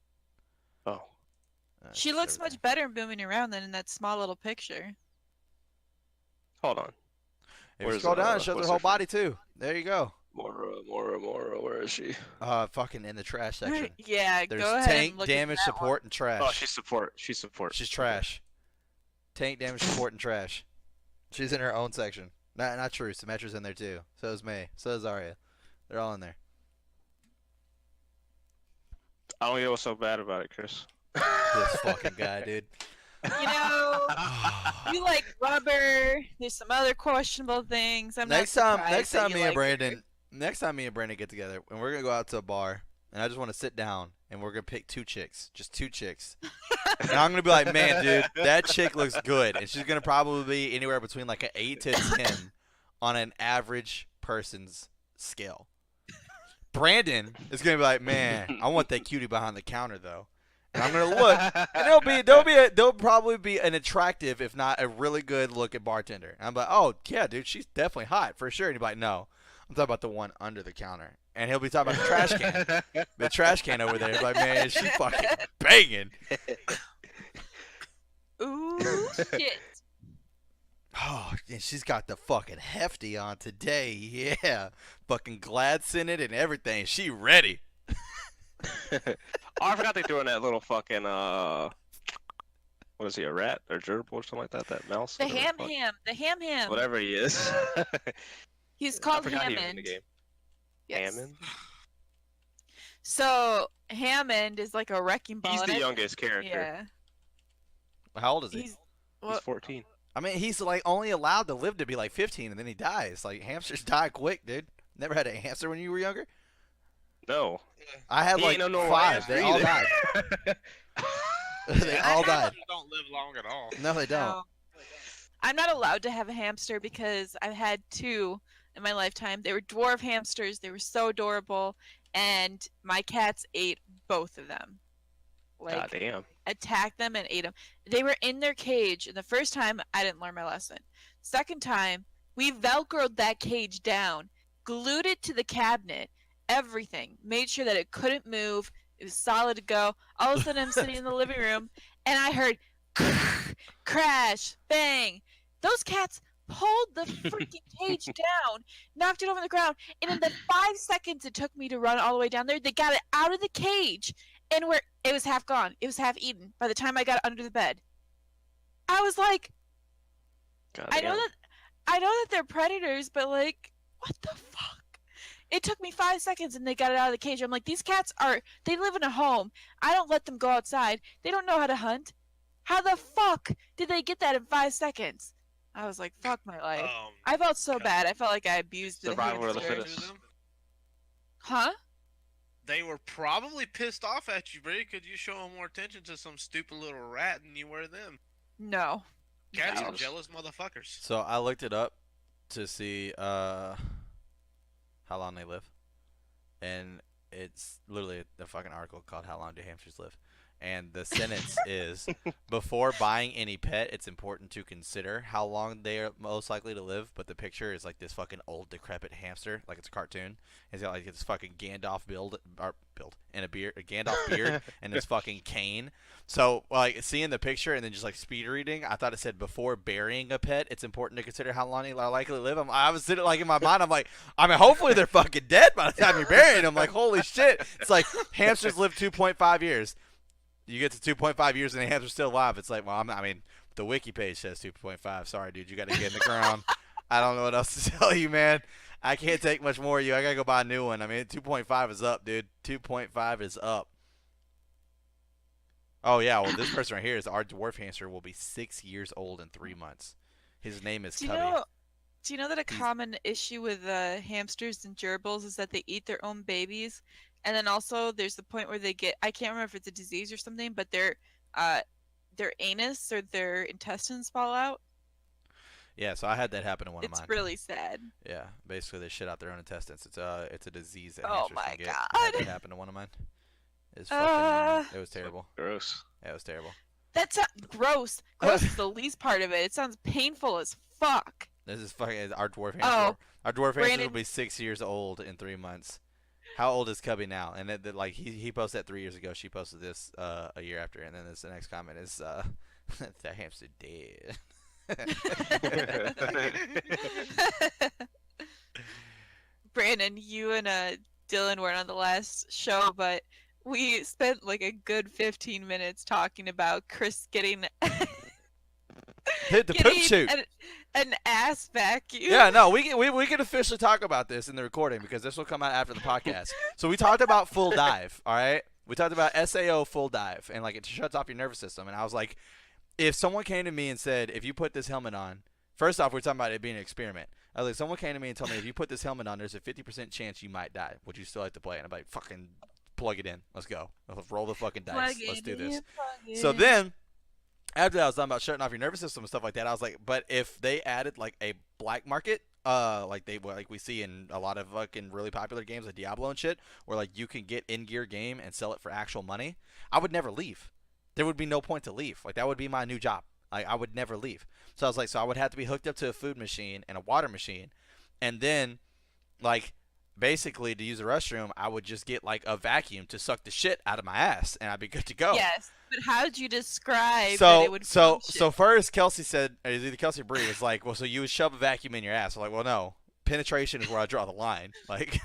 C: Oh,
D: She
A: That's
D: looks
A: everything.
D: much better moving around than in that small little picture.
C: hold on.
A: If you
C: Where's,
A: scroll down, it shows
C: what's
A: her whole
C: her
A: body too. There you go.
C: Mora, where is she?
A: Fucking in the trash section.
D: Yeah,
A: There's
D: go ahead
A: tank,
D: and look
A: damage,
D: at that
A: support, and trash.
C: Oh, she's support. She's support.
A: She's trash. Tank, damage, support, and trash. She's in her own section. Not true. Symmetra's in there too. So is May. So is Arya. They're all in there.
C: I don't get what's so bad about it, Chris.
A: This fucking guy, dude.
D: You know, you like rubber. There's some other questionable things. I'm
A: next
D: not
A: time,
D: surprised
A: next
D: that
A: time
D: you
A: me and
D: like
A: Brandon, next time me and Brandon get together, and we're gonna go out to a bar, and I just want to sit down, and we're gonna pick 2 chicks, just 2 chicks, and I'm gonna be like, man, dude, that chick looks good, and she's gonna probably be anywhere between like an 8 to 10 on an average person's scale. Brandon is gonna be like, man, I want that cutie behind the counter though. And I'm gonna look, and there'll probably be an attractive, if not a really good looking bartender. And I'm like, oh yeah, dude, she's definitely hot for sure. And he'll be like, no, I'm talking about the one under the counter. And he'll be talking about the trash can, the trash can over there. He's like, man, she's fucking banging.
D: ooh shit.
A: Oh, and she's got the fucking hefty on today. Yeah, fucking Gladson it and everything. She ready.
C: Oh, I forgot they threw in that little fucking what is he, a rat or gerbil or something like that? That mouse?
D: The
C: whatever the fuck.
D: the ham.
C: Whatever he is.
D: He's
C: I
D: called
C: forgot he was in
D: Hammond.
C: the game.
D: Yes.
C: Hammond?
D: So Hammond is like a wrecking ball.
C: He's
D: and
C: the
D: I-
C: youngest character.
D: Yeah.
A: How old is he?
D: He's
C: He's 14.
A: I mean, he's like only allowed to live to be like 15, and then he dies. Like hamsters die quick, dude. Never had a hamster when you were younger.
C: No.
A: I had
C: He
A: like
C: ain't no normal
A: 5.
C: hamster
A: They all
C: either.
A: died. They all died.
B: Hamsters don't live long at all.
A: No, they don't.
D: no. I'm not allowed to have a hamster because I've had 2 in my lifetime. They were dwarf hamsters. They were so adorable, and my cats ate both of them. Like
C: God damn.
D: attacked them and ate them. They were in their cage, and the first time I didn't learn my lesson. Second time, we velcroed that cage down, glued it to the cabinet, everything, made sure that it couldn't move. It was solid to go. All of a sudden, I'm sitting in the living room, and I heard crash, bang. Those cats pulled the freaking cage down, knocked it over the ground, and in the 5 seconds it took me to run all the way down there, they got it out of the cage, and it was half gone. It was half eaten by the time I got it under the bed. I was like,
C: God
D: I
C: damn.
D: know that they're predators, but like, what the fuck? It took me 5 seconds and they got it out of the cage. I'm like, these cats they live in a home. I don't let them go outside. They don't know how to hunt. How the fuck did they get that in 5 seconds? I was like, fuck my life. I felt so bad. I felt like I abused the
C: Survival of the
D: hamster.
C: fittest.
D: Huh?
B: They were probably pissed off at you, Brie. Could you show them more attention to some stupid little rat than you were them?
D: No.
B: Cats
D: No.
B: are jealous motherfuckers.
A: So I looked it up to see how long they live, and it's literally a fucking article called "How Long Do Hamsters Live?" And the sentence is, before buying any pet, it's important to consider how long they are most likely to live. But the picture is like this fucking old, decrepit hamster, like it's a cartoon. He's got like this fucking Gandalf build and a Gandalf beard, and this fucking cane. So like seeing the picture and then just like speed reading, I thought it said before burying a pet, it's important to consider how long they are likely to live. I was sitting like in my mind, I'm like, I mean, hopefully they're fucking dead by the time you bury them. Like, holy shit! It's like hamsters live 2.5 years. You get to 2.5 years and the hamster's still alive. It's like, well, I mean, the wiki page says 2.5. Sorry, dude, you got to get in the ground. I don't know what else to tell you, man. I can't take much more of you. I got to go buy a new one. I mean, 2.5 is up, dude. 2.5 is up. Oh, yeah, well, this person right here is our dwarf hamster will be 6 years old in 3 months. His name is Cubby.
D: Do you know that a common issue with hamsters and gerbils is that they eat their own babies? And then also there's the point where they get, I can't remember if it's a disease or something, but their anus or their intestines fall out.
A: Yeah, so I had that happen to one of mine.
D: It's really sad.
A: Yeah, basically they shit out their own intestines. It's a disease that
D: Oh
A: hamsters
D: my
A: can get.
D: God.
A: I had that happen to one of mine. It's fucking, it was terrible.
C: Gross.
A: Yeah, it was terrible.
D: That's gross. Gross is the least part of it. It sounds painful as fuck.
A: This is fucking our dwarf hamster.
D: Oh,
A: Our dwarf hamster
D: Brandon-
A: will be 6 years old in 3 months. How old is Cubby now? And like he posted that 3 years ago. She posted this a year after, and then the next comment is that hamster dead.
D: Brandon, you and Dylan weren't on the last show, but we spent like a good 15 minutes talking about Chris getting
A: Hit the poop shoot.
D: an ass vacuum.
A: Yeah, no, we can officially talk about this in the recording because this will come out after the podcast. So we talked about full dive, all right? We talked about SAO full dive, and like it shuts off your nervous system. And I was like, if someone came to me and said, if you put this helmet on, first off, we're talking about it being an experiment. I was like, someone came to me and told me, if you put this helmet on, there's a 50% chance you might die. Would you still like to play? And I'm like, fucking plug it in. Let's go. Let's roll the fucking dice. Let's do this. So then, after that, I was talking about shutting off your nervous system and stuff like that. I was like, but if they added like a black market, like we see in a lot of fucking really popular games like Diablo and shit, where like you can get in-gear game and sell it for actual money, I would never leave. There would be no point to leave. Like that would be my new job. Like I would never leave. So I was like, so I would have to be hooked up to a food machine and a water machine, and then like basically to use the restroom, I would just get like a vacuum to suck the shit out of my ass, and I'd be good to go.
D: Yes, but how did you describe that it would function?
A: So first Kelsey said, or either Kelsey or Bree was like, well, so you would shove a vacuum in your ass. I'm like, well, no. Penetration is where I draw the line. Like,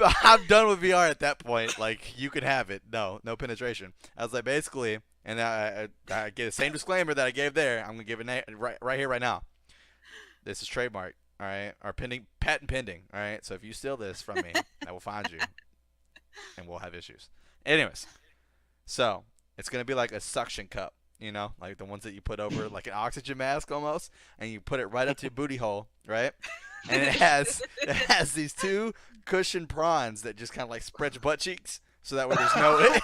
A: I'm done with VR at that point. Like, you can have it. No penetration. I was like, basically, and I get the same disclaimer that I gave there. I'm gonna give it right here, right now. This is trademark. All right, or patent pending. All right, so if you steal this from me, I will find you, and we'll have issues. Anyways, so it's gonna be like a suction cup, you know, like the ones that you put over like an oxygen mask almost, and you put it right up to your booty hole, right? And it has these two cushioned prawns that just kind of like spread your butt cheeks, so that way there's no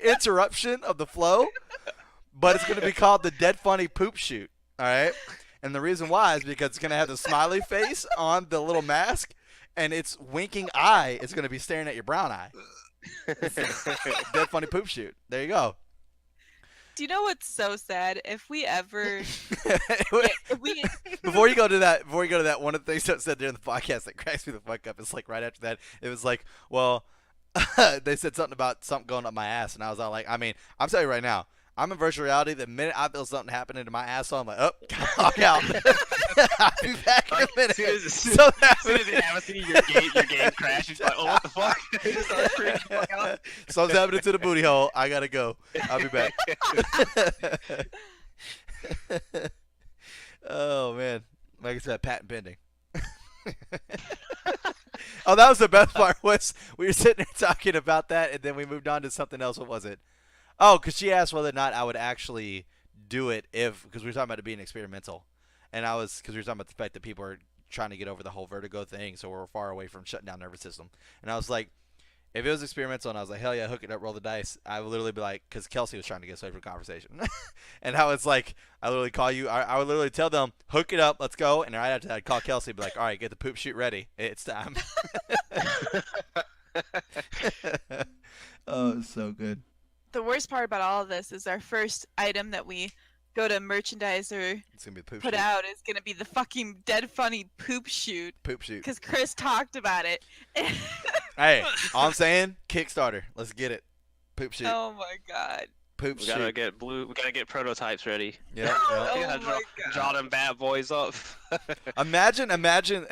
A: interruption of the flow. But it's gonna be called the Dead Funny Poop Chute. All right. And the reason why is because it's going to have the smiley face on the little mask, and its winking eye is going to be staring at your brown eye. Dead Funny Poop Chute. There you go.
D: Do you know what's so sad? If we ever...
A: Before you go to that, one of the things that said there in the podcast that cracks me the fuck up is like right after that, it was like, well, they said something about something going up my ass, and I was all like, I mean, I'm telling you right now, I'm in virtual reality. The minute I feel something happening to my asshole, I'm like, oh, walk out. I'll be back in a minute.
C: As soon as it happens to you, your game crashes. You're like, oh, what the fuck?
A: Something's happening to the booty hole. I gotta go. I'll be back. Oh man, like I said, patent pending. Oh, that was the best part. Was we were sitting there talking about that, and then we moved on to something else. What was it? Oh, because she asked whether or not I would actually do it because we were talking about it being experimental. And because we were talking about the fact that people are trying to get over the whole vertigo thing, so we're far away from shutting down nervous system. And I was like, if it was experimental and I was like, hell yeah, hook it up, roll the dice, I would literally be like, because Kelsey was trying to get us away from conversation. And I was like, I literally call you, I would literally tell them, hook it up, let's go. And right after that, I'd call Kelsey and be like, all right, get the poop chute ready. It's time. Oh, it's so good.
D: The worst part about all of this is our first item that we go to merchandiser
A: It's gonna be the poop
D: put
A: chute.
D: out is going to be the fucking Dead Funny Poop Chute.
A: Poop chute.
D: Because Chris talked about it.
A: Hey, all I'm saying, Kickstarter. Let's get it. Poop chute.
D: Oh my god.
A: Poop
C: We
A: chute.
C: gotta get prototypes ready.
A: Yeah.
D: Oh
C: We gotta
D: my God.
C: draw them bad boys up.
A: Imagine, Brandon,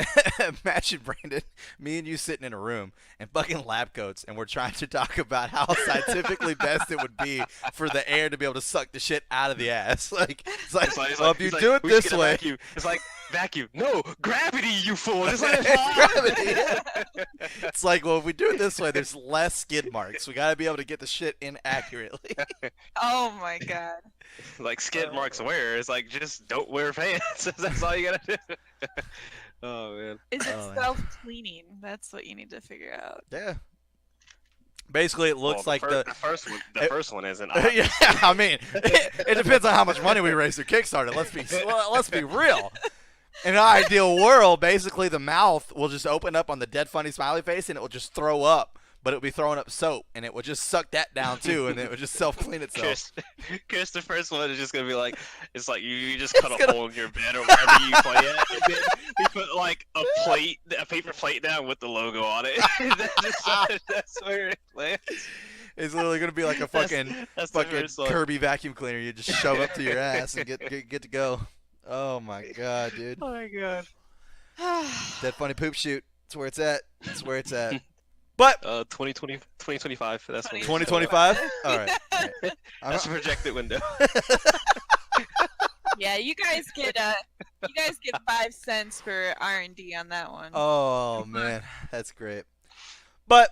A: me and you sitting in a room in fucking lab coats, and we're trying to talk about how scientifically best it would be for the air to be able to suck the shit out of the ass. Like, it's like, well, if you do it
C: "We should
A: this
C: get a
A: way,
C: vacuum." It's like vacuum. No, gravity, you fool. Just let it
A: It's
C: fly.
A: gravity. It's like, well, if we do it this way, there's less skid marks. We gotta be able to get the shit in accurately.
D: Oh my god.
C: Like skid marks wear. It's like just don't wear pants. That's all you gotta do. Oh man.
D: Is it
A: Oh, man.
D: self-cleaning? That's what you need to figure out.
A: Yeah. Basically, it looks like
C: the first one. The first one isn't.
A: Yeah, I mean, it depends on how much money we raise through Kickstarter. Let's be real. In an ideal world, basically the mouth will just open up on the Dead Funny smiley face, and it will just throw up. But it'll be throwing up soap, and it would just suck that down too, and it would just self-clean itself.
C: Chris, the first one is just gonna be like, it's like you just cut a hole in your bed or wherever you play at, and then we put like a paper plate down with the logo on it. That's where it lands.
A: It's literally gonna be like a fucking
C: That's the
A: fucking
C: first one.
A: Kirby vacuum cleaner. You just shove up to your ass and get to go. Oh my god, dude!
C: Oh my god.
A: Dead Funny Poop Chute. That's where it's at. That's where it's at. But
C: 2020, 2025. That's when
A: 2025. All right.
C: That's the projected window.
D: Yeah, you guys get 5 cents for R&D on that one.
A: Oh man, that's great. But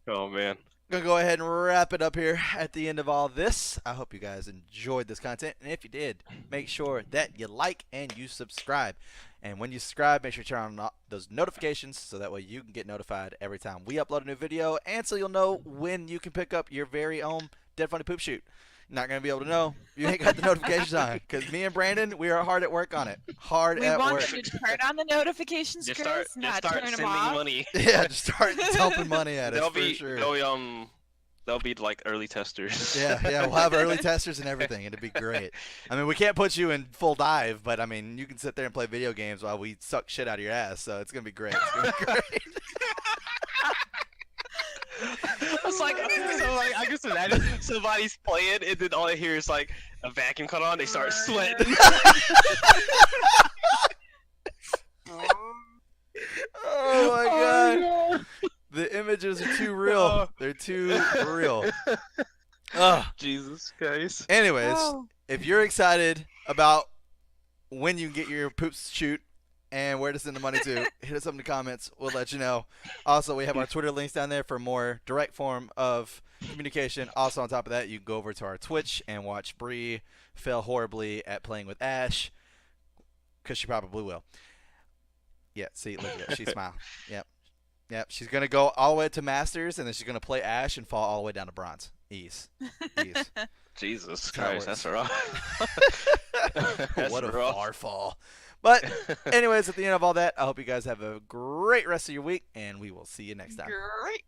C: Oh man.
A: gonna go ahead and wrap it up here at the end of all this. I hope you guys enjoyed this content, and if you did, make sure that you like and you subscribe. And when you subscribe, make sure you turn on those notifications so that way you can get notified every time we upload a new video, and so you'll know when you can pick up your very own Dead Funny Poop Shoot. You're not gonna be able to know if you ain't got the notifications on, because me and Brandon, we are hard at work on it. Hard
D: We
A: at
D: want
A: work.
D: you to turn on the notifications,
C: Just
D: Chris,
C: start
D: not turn them
C: sending
D: off.
C: money.
A: Yeah, just start dumping money at us
C: They'll
A: for
C: be
A: sure.
C: they'll be like early testers.
A: Yeah, we'll have early testers and everything. It'd be great. I mean, we can't put you in full dive, but I mean, you can sit there and play video games while we suck shit out of your ass. So it's gonna be great. It's gonna be great.
C: It's like, so like I just imagine somebody's playing and then all I hear is like a vacuum cut on, they start sweating.
A: Oh my god, the images are too real. They're too real. Ugh.
C: Jesus Christ.
A: Anyways,
D: Oh.
A: if you're excited about when you can get your poops shoot and where to send the money to, hit us up in the comments. We'll let you know. Also, we have our Twitter links down there for more direct form of communication. Also, on top of that, you can go over to our Twitch and watch Bree fail horribly at playing with Ashe, because she probably will. Yeah, see, look at that. She smiled. Yep. She's going to go all the way to Masters, and then she's going to play Ashe and fall all the way down to Bronze. Ease.
C: Jesus
A: how it
C: Christ, that's rough. That's
A: What a
C: rough.
A: far fall. But anyways, at the end of all that, I hope you guys have a great rest of your week, and we will see you next time.
D: Great.